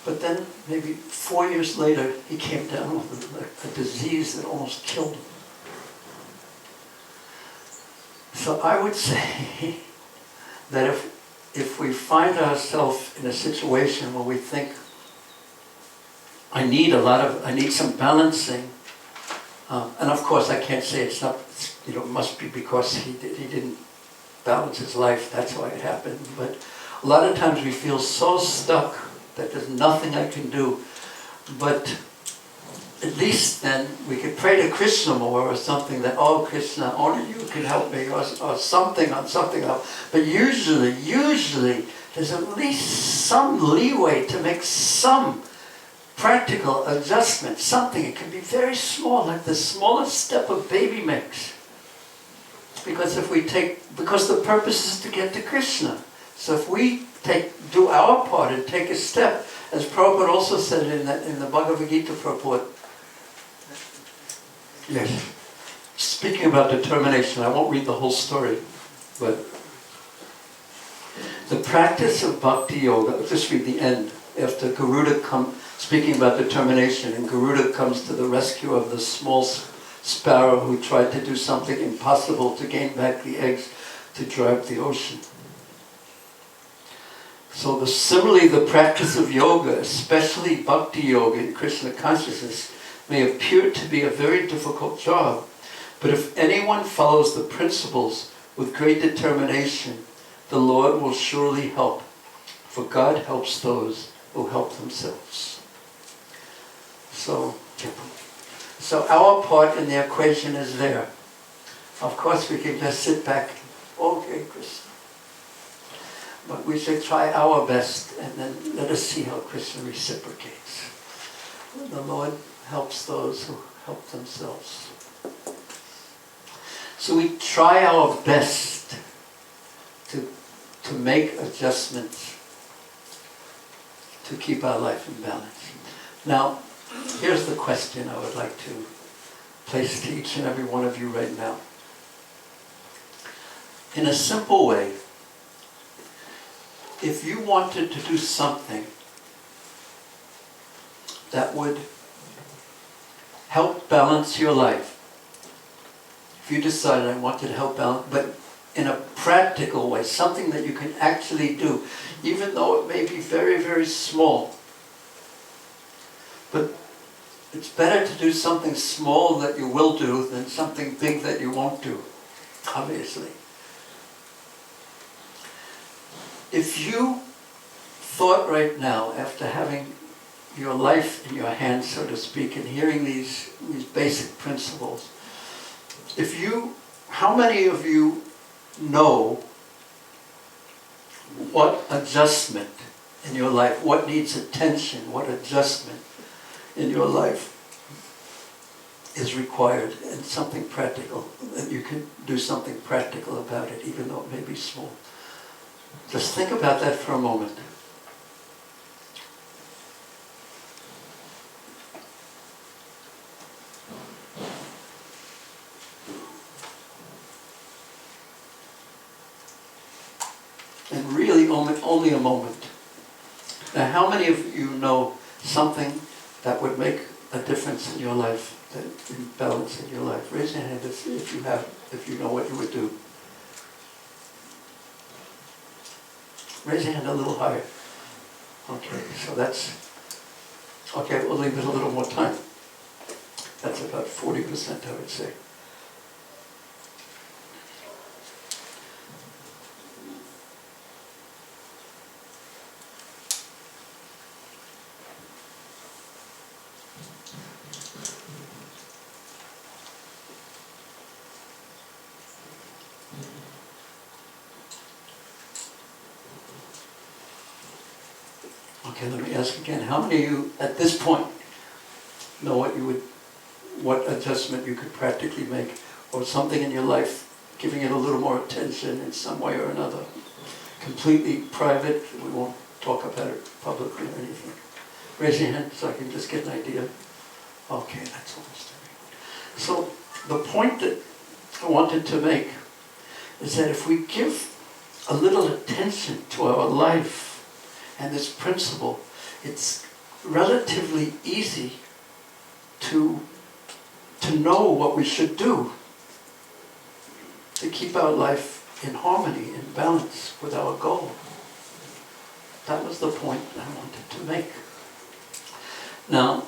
[SPEAKER 1] But then, maybe 4 years later, he came down with a disease that almost killed him. So I would say that if we find ourselves in a situation where we think, I need some balancing, and of course I can't say it's it must be because he didn't balance his life, that's why it happened. But a lot of times we feel so stuck that there's nothing I can do. But at least then we could pray to Krishna more or something that, oh Krishna, only you can help me or something else. But usually there's at least some leeway to make some practical adjustment, something. It can be very small, like the smallest step a baby makes. Because the purpose is to get to Krishna. So if we do our part and take a step, as Prabhupada also said in the Bhagavad Gita purport, yes, speaking about determination, I won't read the whole story, but the practice of bhakti yoga, I'll just read the end, after Garuda speaking about determination, and Garuda comes to the rescue of the small sparrow who tried to do something impossible to gain back the eggs to dry up the ocean. So similarly, the practice of yoga, especially bhakti yoga in Krishna consciousness, may appear to be a very difficult job. But if anyone follows the principles with great determination, the Lord will surely help. For God helps those who help themselves. So our part in the equation is there. Of course we can just sit back, okay, Krishna. But we should try our best and then let us see how Krishna reciprocates. The Lord helps those who help themselves. So we try our best to make adjustments to keep our life in balance. Now, here's the question I would like to place to each and every one of you right now. In a simple way, if you wanted to do something that would help balance your life, if you decided I wanted to help balance, but in a practical way, something that you can actually do, even though it may be very, very small, but it's better to do something small that you will do than something big that you won't do, obviously. If you thought right now, after having your life in your hands, so to speak, and hearing these basic principles, how many of you know what adjustment in your life, what needs attention, what adjustment in your life is required, and something practical, that you can do something practical about it, even though it may be small? Just think about that for a moment. And really only a moment. Now, how many of you know something that would make a difference in your life, that in balance in your life? Raise your hand if you know what you would do. Raise your hand a little higher. Okay, so okay, we'll leave it a little more time. That's about 40%, I would say. Okay, let me ask again. How many of you, at this point, know what adjustment you could practically make, or something in your life, giving it a little more attention in some way or another? Completely private, we won't talk about it publicly or anything. Raise your hand so I can just get an idea. Okay, that's almost everyone. So, the point that I wanted to make is that if we give a little attention to our life, and this principle, it's relatively easy to know what we should do to keep our life in harmony, in balance with our goal. That was the point I wanted to make. Now,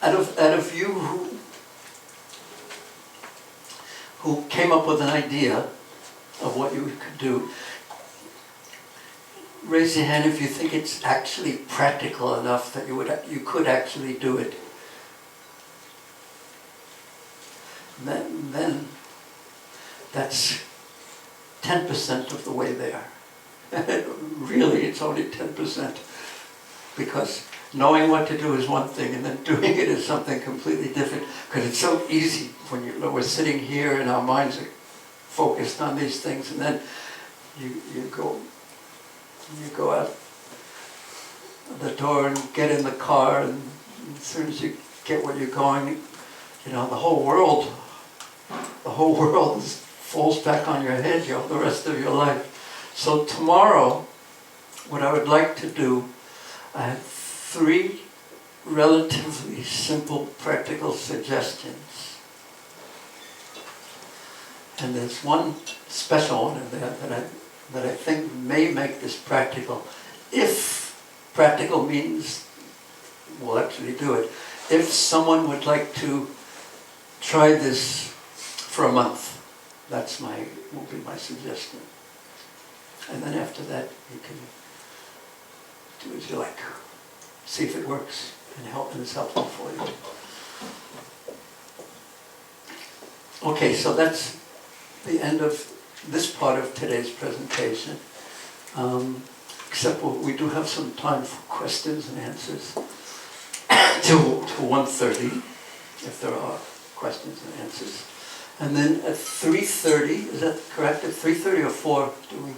[SPEAKER 1] out of you who who came up with an idea of what you could do. Raise your hand if you think it's actually practical enough that you could actually do it. Then that's 10% of the way there. Really, it's only 10%. Because knowing what to do is one thing, and then doing it is something completely different. Because it's so easy when we're sitting here and our minds are focused on these things, and then you go out the door and get in the car, and as soon as you get where you're going, the whole world falls back on your head, the rest of your life. So tomorrow, what I would like to do, I have 3 relatively simple practical suggestions. And there's one special one in there that I think may make this practical. If practical means we'll actually do it. If someone would like to try this for a month, will be my suggestion. And then after that, you can do as you like. See if it works and it's helpful for you. Okay, so that's the end of this part of today's presentation. Except we do have some time for questions and answers till 1:30, if there are questions and answers. And then at 3:30, is that correct? At 3:30 or 4, do we?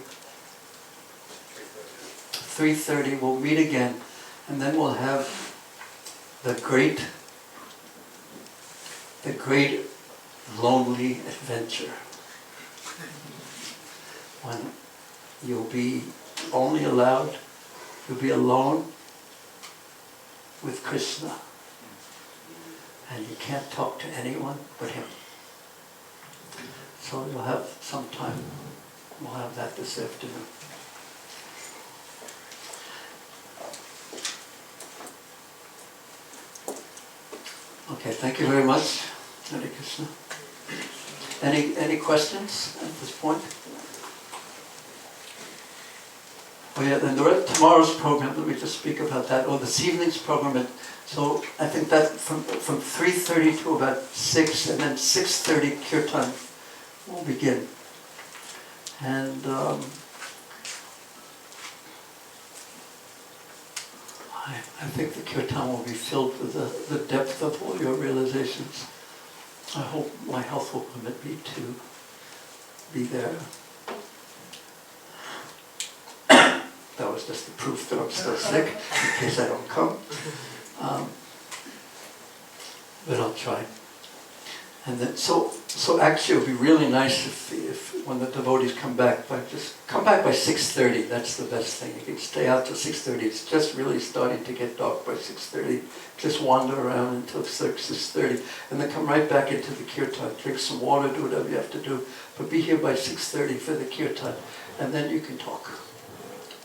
[SPEAKER 1] 3:30 we'll meet again, and then we'll have the great lonely adventure, when you'll be alone with Krishna, and you can't talk to anyone but him. So you'll have some time. We'll have that this afternoon. Okay, thank you very much. Hare Krishna. Any questions at this point? Oh yeah, then tomorrow's program, let me just speak about that, or this evening's program. So I think that from 3:30 to about 6, and then 6:30 kirtan will begin. And I think the kirtan will be filled with the depth of all your realizations. I hope my health will permit me to be there. That was just the proof that I'm still sick, in case I don't come. But I'll try. And then, so actually it would be really nice if when the devotees come back by 6:30. That's the best thing. You can stay out till 6:30. It's just really starting to get dark by 6:30. Just wander around until 6:30, and then come right back into the kirtan. Drink some water, do whatever you have to do, but be here by 6:30 for the kirtan, and then you can talk.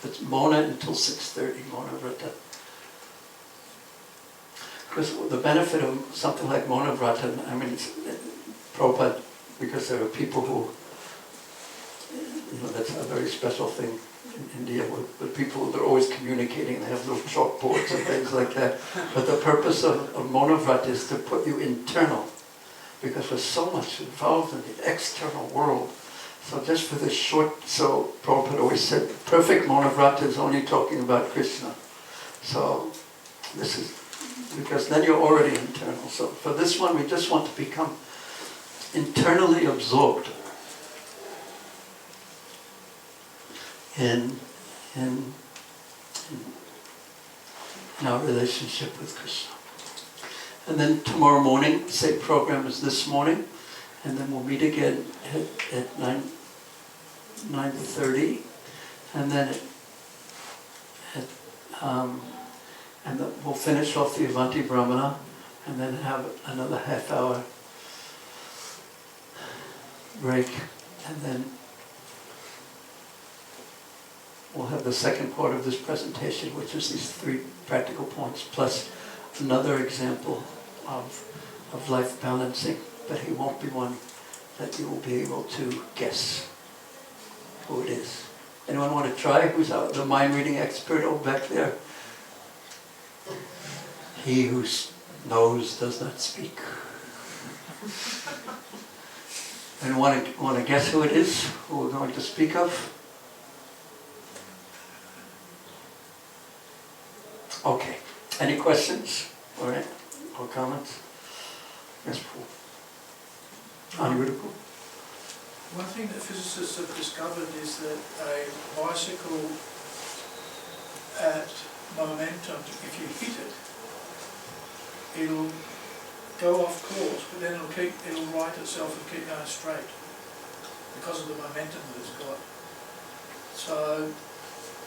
[SPEAKER 1] It's Mona until 6:30. Mona Vrata. Because the benefit of something like Mona Vrata, I mean, it's Prabhupada, because there are people who, that's a very special thing in India, with people, they're always communicating, they have little chalkboards and things like that. But the purpose of Mona Vrata is to put you internal, because we're so much involved in the external world. So just for this so Prabhupada always said, perfect Mona Vrata is only talking about Krishna. So this is, because then you're already internal. So for this one, we just want to become internally absorbed in our relationship with Krishna. And then tomorrow morning, the same program as this morning, and then we'll meet again at 9:30, and then we'll finish off the Avanti Brahmana, and then have another half-hour break, and then we'll have the second part of this presentation, which is these 3 practical points, plus another example of life balancing, but he won't be one that you will be able to guess who it is. Anyone want to try? Who's the mind reading expert over back there? He who knows does not speak. And want to guess who it is, who we're going to speak of? Okay. Any questions? All right. Or comments? Yes, Paul. Uncritical.
[SPEAKER 3] One thing that physicists have discovered is that a bicycle at momentum, if you hit it, it'll go off course, but then it'll right itself and keep going straight because of the momentum that it's got. So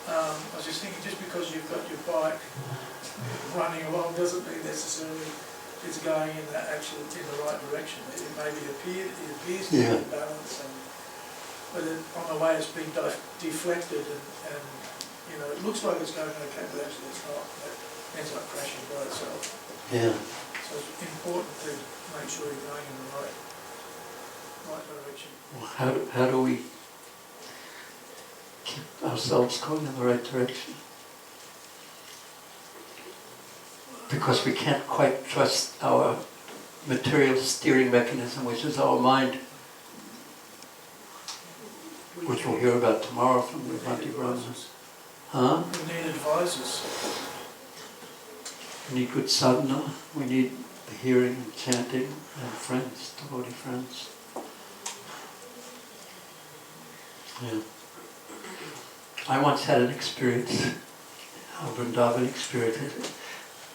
[SPEAKER 3] I was just thinking, just because you've got your bike running along doesn't mean necessarily it's going in the right direction. It appears to be in balance, but on the way it's being deflected, and it looks like it's going okay, but actually it's not. It ends up crashing by itself.
[SPEAKER 1] Yeah.
[SPEAKER 3] So it's important to make sure you're going in the right direction.
[SPEAKER 1] Well, how do we keep ourselves going in the right direction? Because we can't quite trust our material steering mechanism, which is our mind, which we'll hear about tomorrow from the Bhaktivedanta. Huh?
[SPEAKER 3] We need advisors.
[SPEAKER 1] We need good sadhana, we need the hearing and chanting and friends, devotee friends. Yeah. I once had an experience, a Vrindavan experience.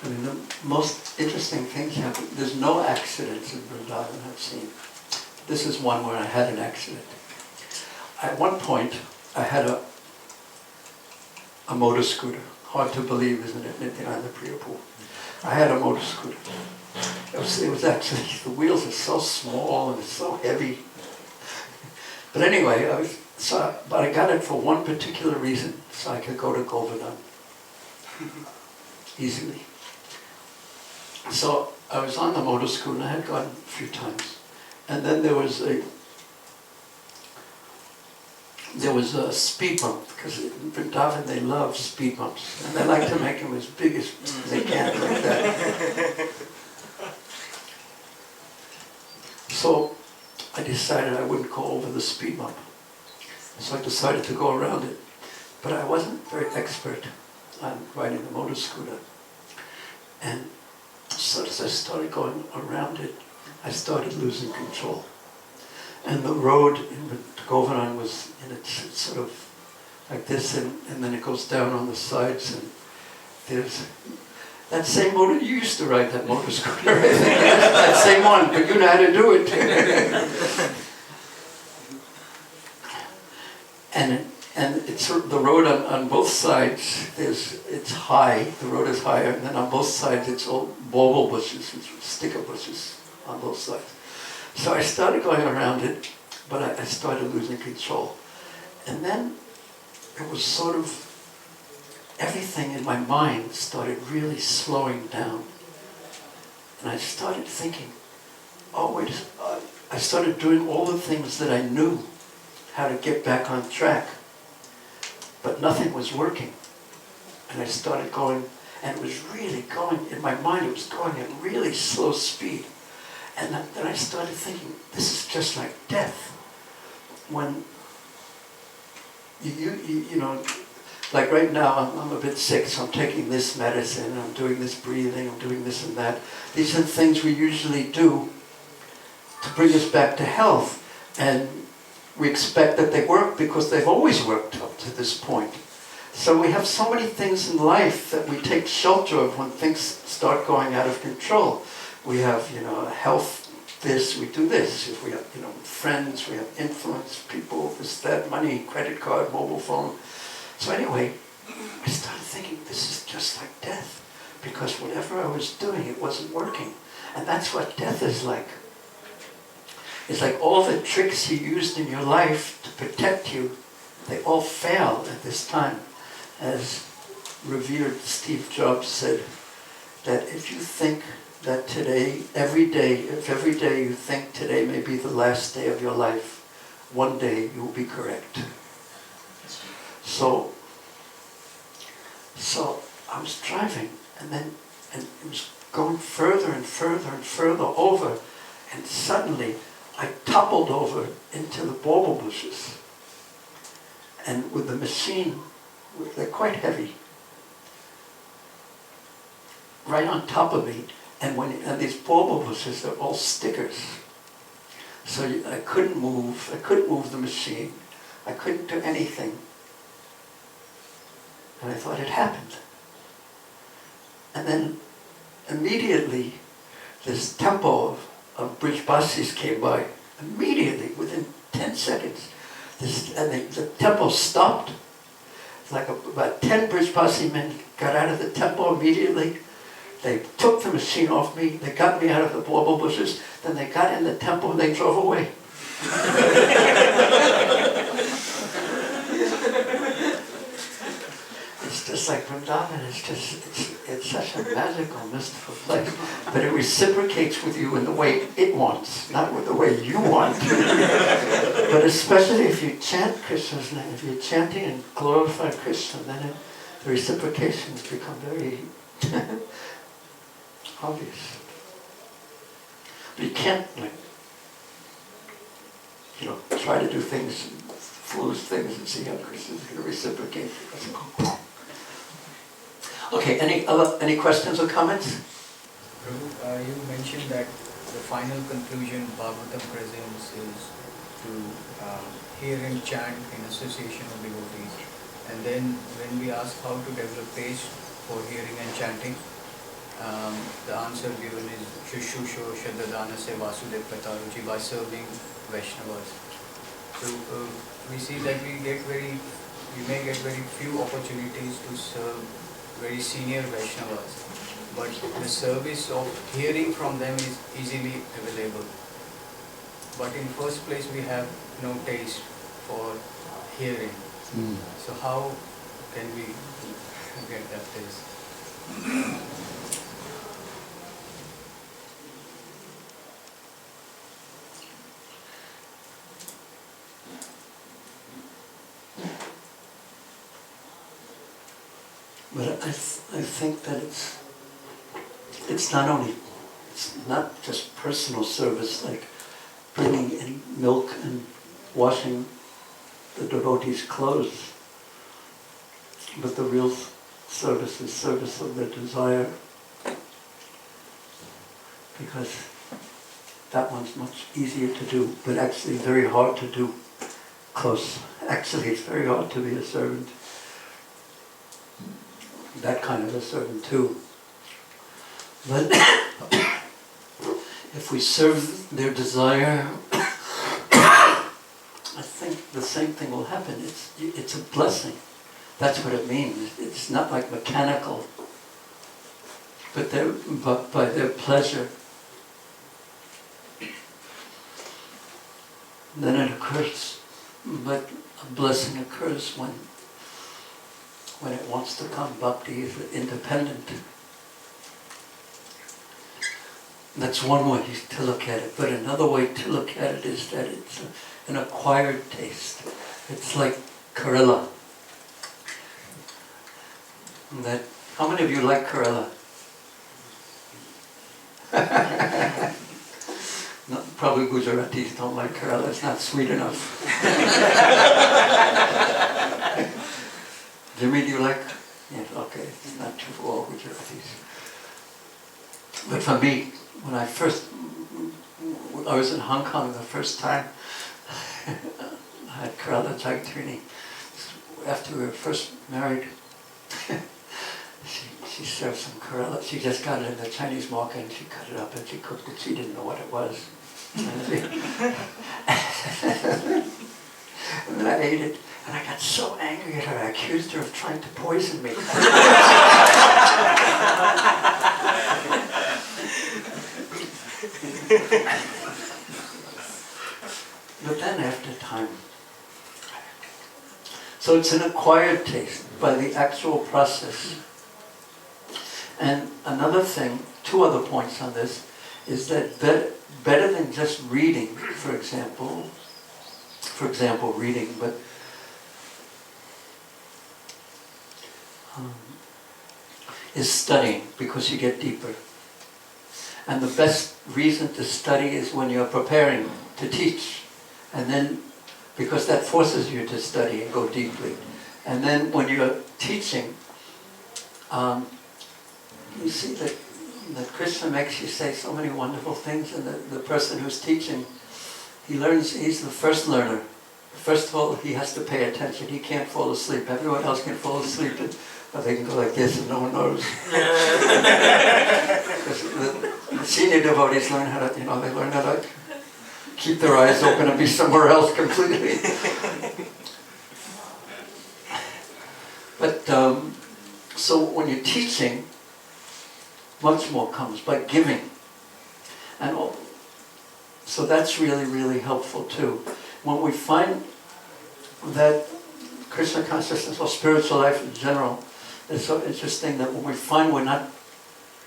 [SPEAKER 1] I mean, the most interesting things happen. There's no accidents in Vrindavan I've seen. This is one where I had an accident. At one point, I had a motor scooter. Hard to believe, isn't it? Nityananda Prabhu. I had a motor scooter. It was actually, the wheels are so small and it's so heavy. But anyway, but I got it for one particular reason, so I could go to Govardhan easily. So I was on the motor scooter, and I had gone a few times. And then there was a speed bump, because in Vrindavan they love speed bumps. And they like to make them as big as they can, like that. So I decided I wouldn't go over the speed bump. So I decided to go around it. But I wasn't very expert on riding the motor scooter. And so as I started going around it, I started losing control. And the road in Govardhan was, it's sort of like this, and then it goes down on the sides, and there's that same motor, you used to ride that motor scooter, right? That same one, but you know how to do it. And it's the road on both sides, it's high, the road is higher, and then on both sides it's all bauble bushes, sticker bushes on both sides. So I started going around it, but I started losing control. And then it was sort of, everything in my mind started really slowing down. And I started thinking, oh wait, I started doing all the things that I knew how to get back on track. But nothing was working. And I started going, and it was really going, in my mind it was going at really slow speed. And then I started thinking, this is just like death. When, you know, like right now I'm a bit sick, so I'm taking this medicine, I'm doing this breathing, I'm doing this and that. These are things we usually do to bring us back to health. And we expect that they work because they've always worked up to this point. So we have so many things in life that we take shelter of when things start going out of control. We have, health, this, we do this. If we have, friends, we have influence, people, this, that, money, credit card, mobile phone. So anyway, I started thinking, this is just like death. Because whatever I was doing, it wasn't working. And that's what death is like. It's like all the tricks you used in your life to protect you, they all fail at this time. As revered Steve Jobs said, that if you think that today, every day, if every day you think today may be the last day of your life, one day you will be correct. So I was driving, and it was going further and further and further over, and suddenly I toppled over into the bauble bushes. And with the machine, they're quite heavy, right on top of me. And these bauble bushes are all stickers. So I couldn't move. I couldn't move the machine. I couldn't do anything. And I thought it happened. And then immediately this tempo of Brijbasis came by. Immediately, within 10 seconds. The tempo stopped. Like about 10 Brijbasi men got out of the tempo immediately. They took the machine off me, they got me out of the bauble bushes, then they got in the temple and they drove away. It's just like Vrindavan, it's such a magical, mystical place. But it reciprocates with you in the way it wants, not with the way you want. But especially if you chant Krishna's name, if you're chanting and glorify Krishna, then the reciprocations become very obvious. But you can't, try to do things, foolish things, and see how Krishna's going to reciprocate. Okay, any questions or comments?
[SPEAKER 4] Prabhu, you mentioned that the final conclusion Bhagavatam presents is to hear and chant in association of devotees. And then when we ask how to develop taste for hearing and chanting, the answer given is Shushusho Shadadana Se Vasudev Kataruchi, by serving Vaishnavas. So we see that we may get very few opportunities to serve very senior Vaishnavas, but the service of hearing from them is easily available. But in first place we have no taste for hearing. So how can we get that taste?
[SPEAKER 1] But I think that it's not just personal service like bringing in milk and washing the devotees' clothes, but the real service is service of their desire, because that one's much easier to do, but actually very hard to do close. Actually, it's very hard to be a servant. That kind of a servant too. But if we serve their desire, I think the same thing will happen. It's a blessing. That's what it means. It's not like mechanical, but by their pleasure. Then it occurs, but a blessing occurs when it wants to come. Bhakti is independent. That's one way to look at it. But another way to look at it is that it's an acquired taste. It's like Karela. How many of you like Karela? No, probably Gujaratis don't like Karela. It's not sweet enough. Jimmy, do you like? Yes, okay, it's not true for all Gujaratis. But for me, when I was in Hong Kong the first time, I had Karela Jagtrini. After we were first married, she served some Karela. She just got it in the Chinese market and she cut it up and she cooked it. She didn't know what it was. And then I ate it. And I got so angry at her, I accused her of trying to poison me. But then after time, so it's an acquired taste by the actual process. And another thing, two other points on this, is that better than just reading, for example, reading, but is studying, because you get deeper. And the best reason to study is when you're preparing to teach. And then, because that forces you to study and go deeply. And then when you're teaching, you see that Krishna makes you say so many wonderful things, and the person who's teaching, he learns, he's the first learner. First of all, he has to pay attention. He can't fall asleep. Everyone else can fall asleep, but they can go like this and no one knows. Because the senior devotees learn how to, they learn how to keep their eyes open and be somewhere else completely. But, so when you're teaching, much more comes by giving. And so that's really, really helpful too. When we find that Krishna consciousness or spiritual life in general, it's so interesting that when we find we're not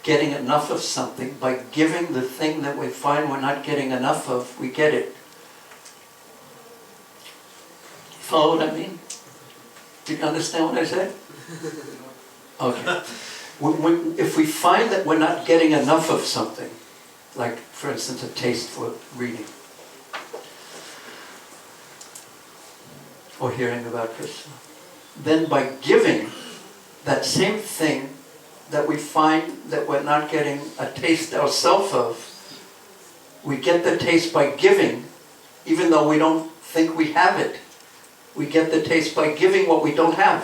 [SPEAKER 1] getting enough of something, by giving the thing that we find we're not getting enough of, we get it. Follow what I mean? Do you understand what I said? Okay. If we find that we're not getting enough of something, like, for instance, a taste for reading, or hearing about Krishna, then by giving that same thing that we find that we're not getting a taste ourselves of, we get the taste by giving, even though we don't think we have it. We get the taste by giving what we don't have.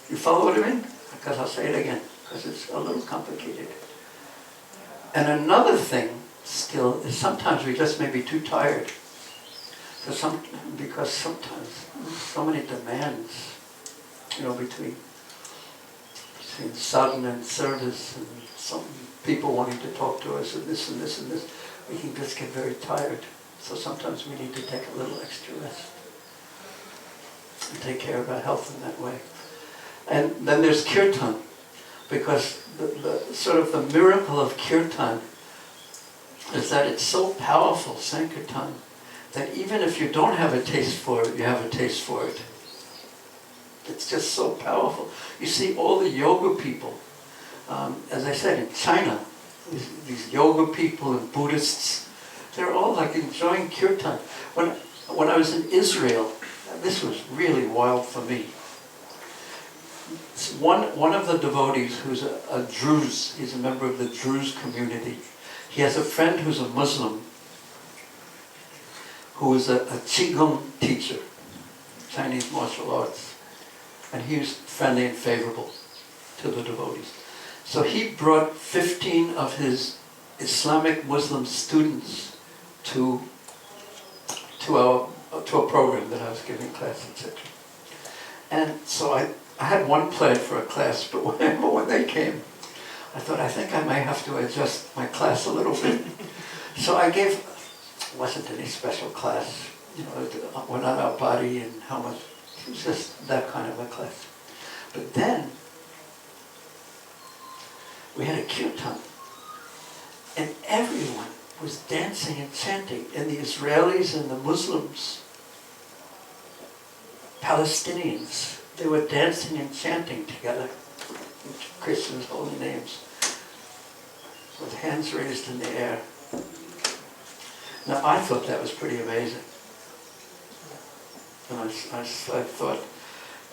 [SPEAKER 1] You follow what I mean? Because I'll say it again, because it's a little complicated. And another thing still is sometimes we just may be too tired. Because sometimes so many demands, between sadhana and service, and some people wanting to talk to us, and this and this and this, we can just get very tired. So sometimes we need to take a little extra rest and take care of our health in that way. And then there's kirtan, because the sort of the miracle of kirtan is that it's so powerful, Sankirtan, that even if you don't have a taste for it, you have a taste for it. It's just so powerful. You see all the yoga people, as I said, in China, these yoga people and Buddhists, they're all like enjoying kirtan. When I was in Israel, this was really wild for me. One of the devotees who's a Druze, he's a member of the Druze community. He has a friend who's a Muslim, who is a Qigong teacher, Chinese martial arts. And he was friendly and favorable to the devotees. So he brought 15 of his Islamic Muslim students to a program that I was giving class, etc. And so I had one planned for a class, but when they came, I thought, I think I may have to adjust my class a little bit. So I gave, it wasn't any special class, we're not our body and how much, it was just that kind of a class. But then, we had a kirtan, and everyone was dancing and chanting, and the Israelis and the Muslims, Palestinians, they were dancing and chanting together, Krishna's holy names, with hands raised in the air. Now I thought that was pretty amazing. And I thought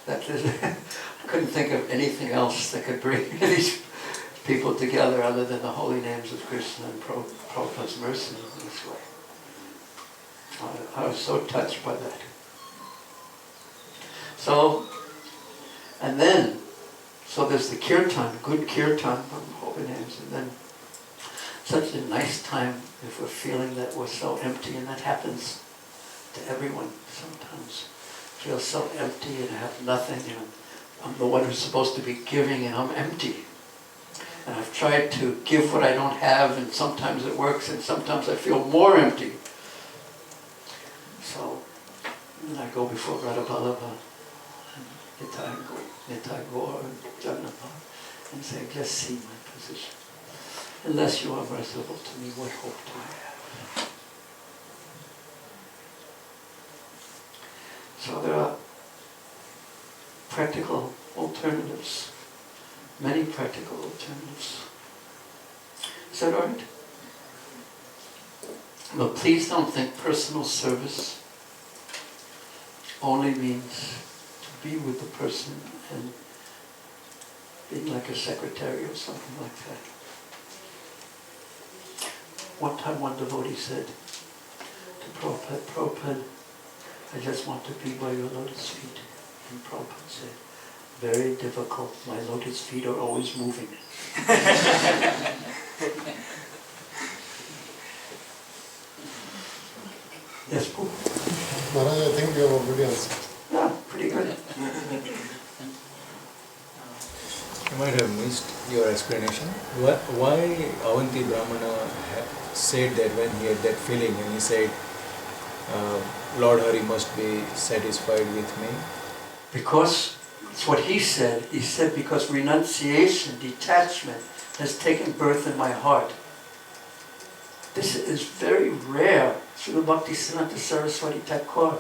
[SPEAKER 1] that I couldn't think of anything else that could bring these people together other than the holy names of Krishna and Prabhupada's mercy in this way. I was so touched by that. So there's the kirtan, good kirtan from holy names, and then such a nice time if we're feeling that we're so empty, and that happens to everyone sometimes. Feel so empty and have nothing, and I'm the one who's supposed to be giving and I'm empty. And I've tried to give what I don't have, and sometimes it works and sometimes I feel more empty. So then I go before Radha Ballabha, Nitai Gaur, and Jagannath, and say, just see my position. Unless you are merciful to me, what hope do I have? So there are practical alternatives, many practical alternatives. Is that all right? But please don't think personal service only means to be with the person and being like a secretary or something like that. One time one devotee said to Prabhupada, Prabhupada, I just want to be by your lotus feet. And Prabhupada said, very difficult, my lotus feet are always moving. Yes, Prabhu?
[SPEAKER 5] Maharaj, I think you have already answered.
[SPEAKER 1] Yeah, pretty good.
[SPEAKER 6] You might have missed your explanation. Why Avanti Brahmana said that when he had that feeling and he said, Lord Hari must be satisfied with me?
[SPEAKER 1] Because it's what he said. He said because renunciation, detachment, has taken birth in my heart. This is very rare. Srila Bhaktisiddhanta Saraswati Thakur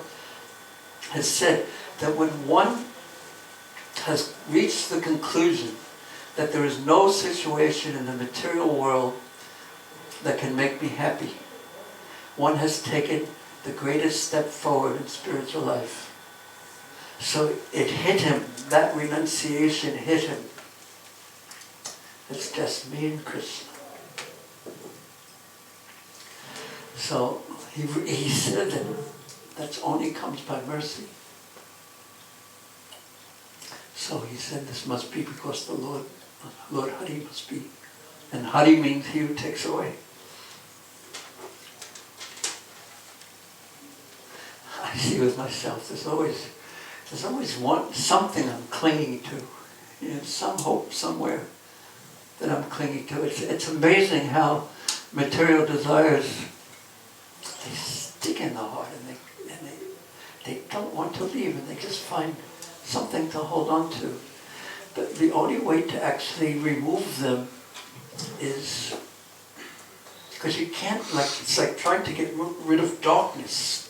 [SPEAKER 1] has said that when one has reached the conclusion that there is no situation in the material world that can make me happy, one has taken the greatest step forward in spiritual life. So it hit him, that renunciation hit him. It's just me and Krishna. So he said that only comes by mercy. So he said this must be because the Lord Hari must be. And Hari means he who takes away. I see with myself, there's always something I'm clinging to. You know, some hope somewhere that I'm clinging to. It's amazing how material desires, they stick in the heart and they don't want to leave, and they just find something to hold on to. But the only way to actually remove them is because you can't, it's like trying to get rid of darkness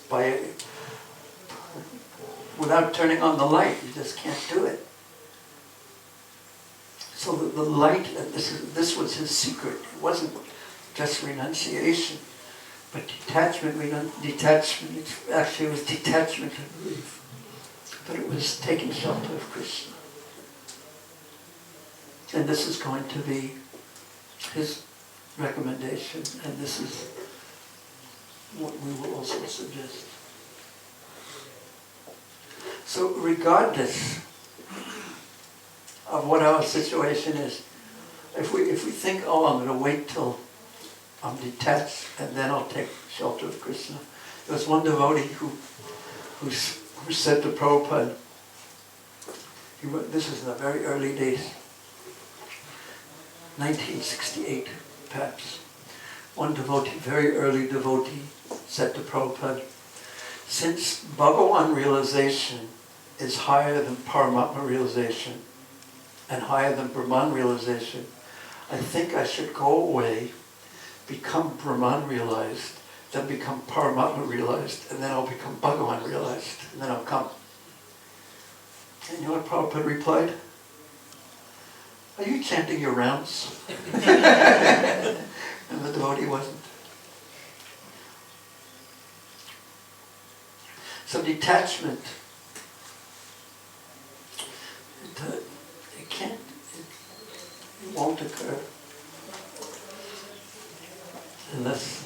[SPEAKER 1] without turning on the light. You just can't do it. So the light, and this was his secret. It wasn't just renunciation, but detachment. Detachment. Actually, it was detachment, I believe. But it was taking shelter of Krishna. And this is going to be his recommendation, and this is what we will also suggest. So regardless of what our situation is, if we think, oh, I'm going to wait till I'm detached and then I'll take shelter of Krishna. There was one devotee who said to Prabhupada, this is in the very early days, 1968 perhaps, one devotee, very early devotee, said to Prabhupada, since Bhagavan realization is higher than Paramatma realization and higher than Brahman realization, I think I should go away, become Brahman realized, then become Paramatma realized, and then I'll become Bhagavan realized, and then I'll come. And you know what Prabhupada replied? Are you chanting your rounds? And the devotee wasn't. So detachment, it won't occur unless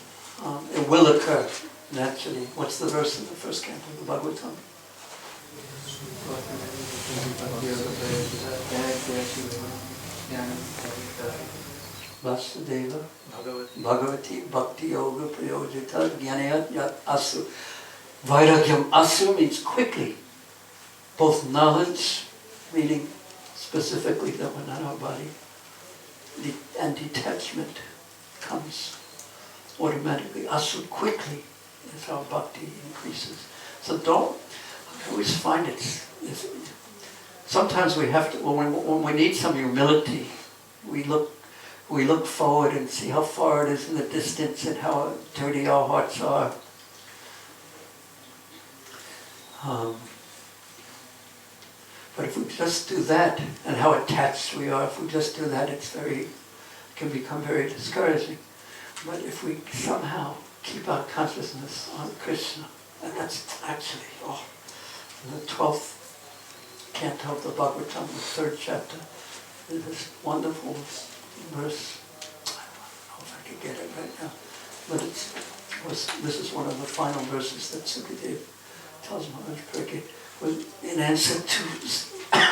[SPEAKER 1] it will occur naturally. What's the verse in the first canto of the Bhagavatam? Vasudeva Bhagavati Bhakti Yoga Prayojita Jnanayat Yat Asu. Vairagyam Asu means quickly. Both knowledge, meaning specifically that we're not our body, and detachment comes automatically. Asu, quickly, as our bhakti increases. So I always find sometimes we have to, when we need some humility, We look forward and see how far it is in the distance and how dirty our hearts are. But if we just do that, and how attached we are, if we just do that, it can become very discouraging. But if we somehow keep our consciousness on Krishna, and that's actually, in the 12th canto of the Bhagavatam, the 3rd chapter, there's this wonderful verse. I don't know if I can get it right now, but this is one of the final verses that Sukadeva tells Maharaj Pariksit, in answer to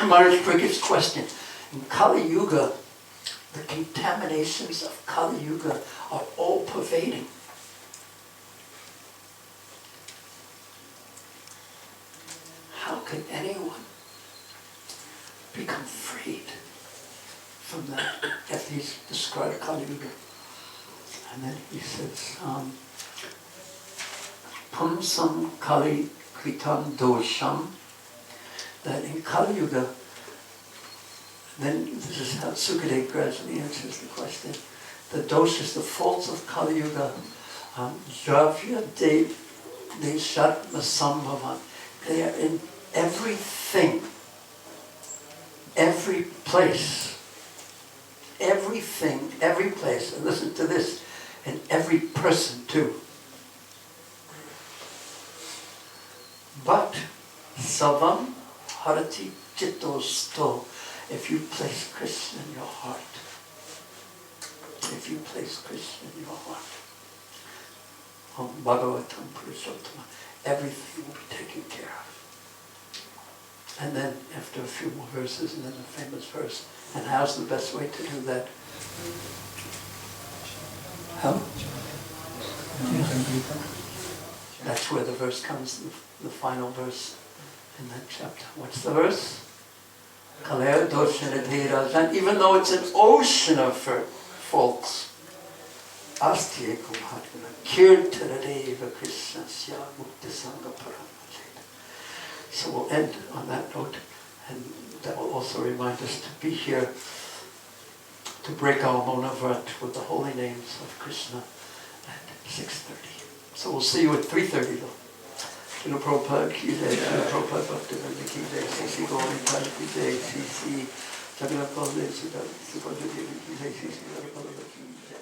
[SPEAKER 1] Maharaj Parikit's question. In Kali Yuga, the contaminations of Kali Yuga are all pervading. How can anyone become freed from that if he's described Kali Yuga? And then he says, Pumsam Kali Kritam Dosham, that in Kali Yuga, then this is how Sukadeva gradually answers the question. The doshas, the faults of Kali Yuga, Dravya Deshatma Sambhavan, they are in everything, every place, everything, every place, and listen to this, and every person too. But Savam Harati Chittosto, if you place Krishna in your heart, if you place Krishna in your heart, Bhagavatam Purushottama, everything will be taken care of. And then after a few more verses, and then the famous verse, and how's the best way to do that? How? That's where the verse comes, the final verse in that chapter. What's the verse? Kalaya Doshanadhirajan, even though it's an ocean of faults. Astye Kumhatana Kirtanadeva Krishnasya Mukti Sanga Paramajeta. So we'll end on that note, and that will also remind us to be here to break our monavrat with the holy names of Krishna at 6:30. So we'll see you at 3:30 though. Srila Prabhupada ki jai, Srila Prabhupada Bhaktivedanta ki jai, C.C. Gauri ki jai, C.C. Jagannath Baladev Sudha, Sudha Devi ki jai, C.C. Gauri ki jai.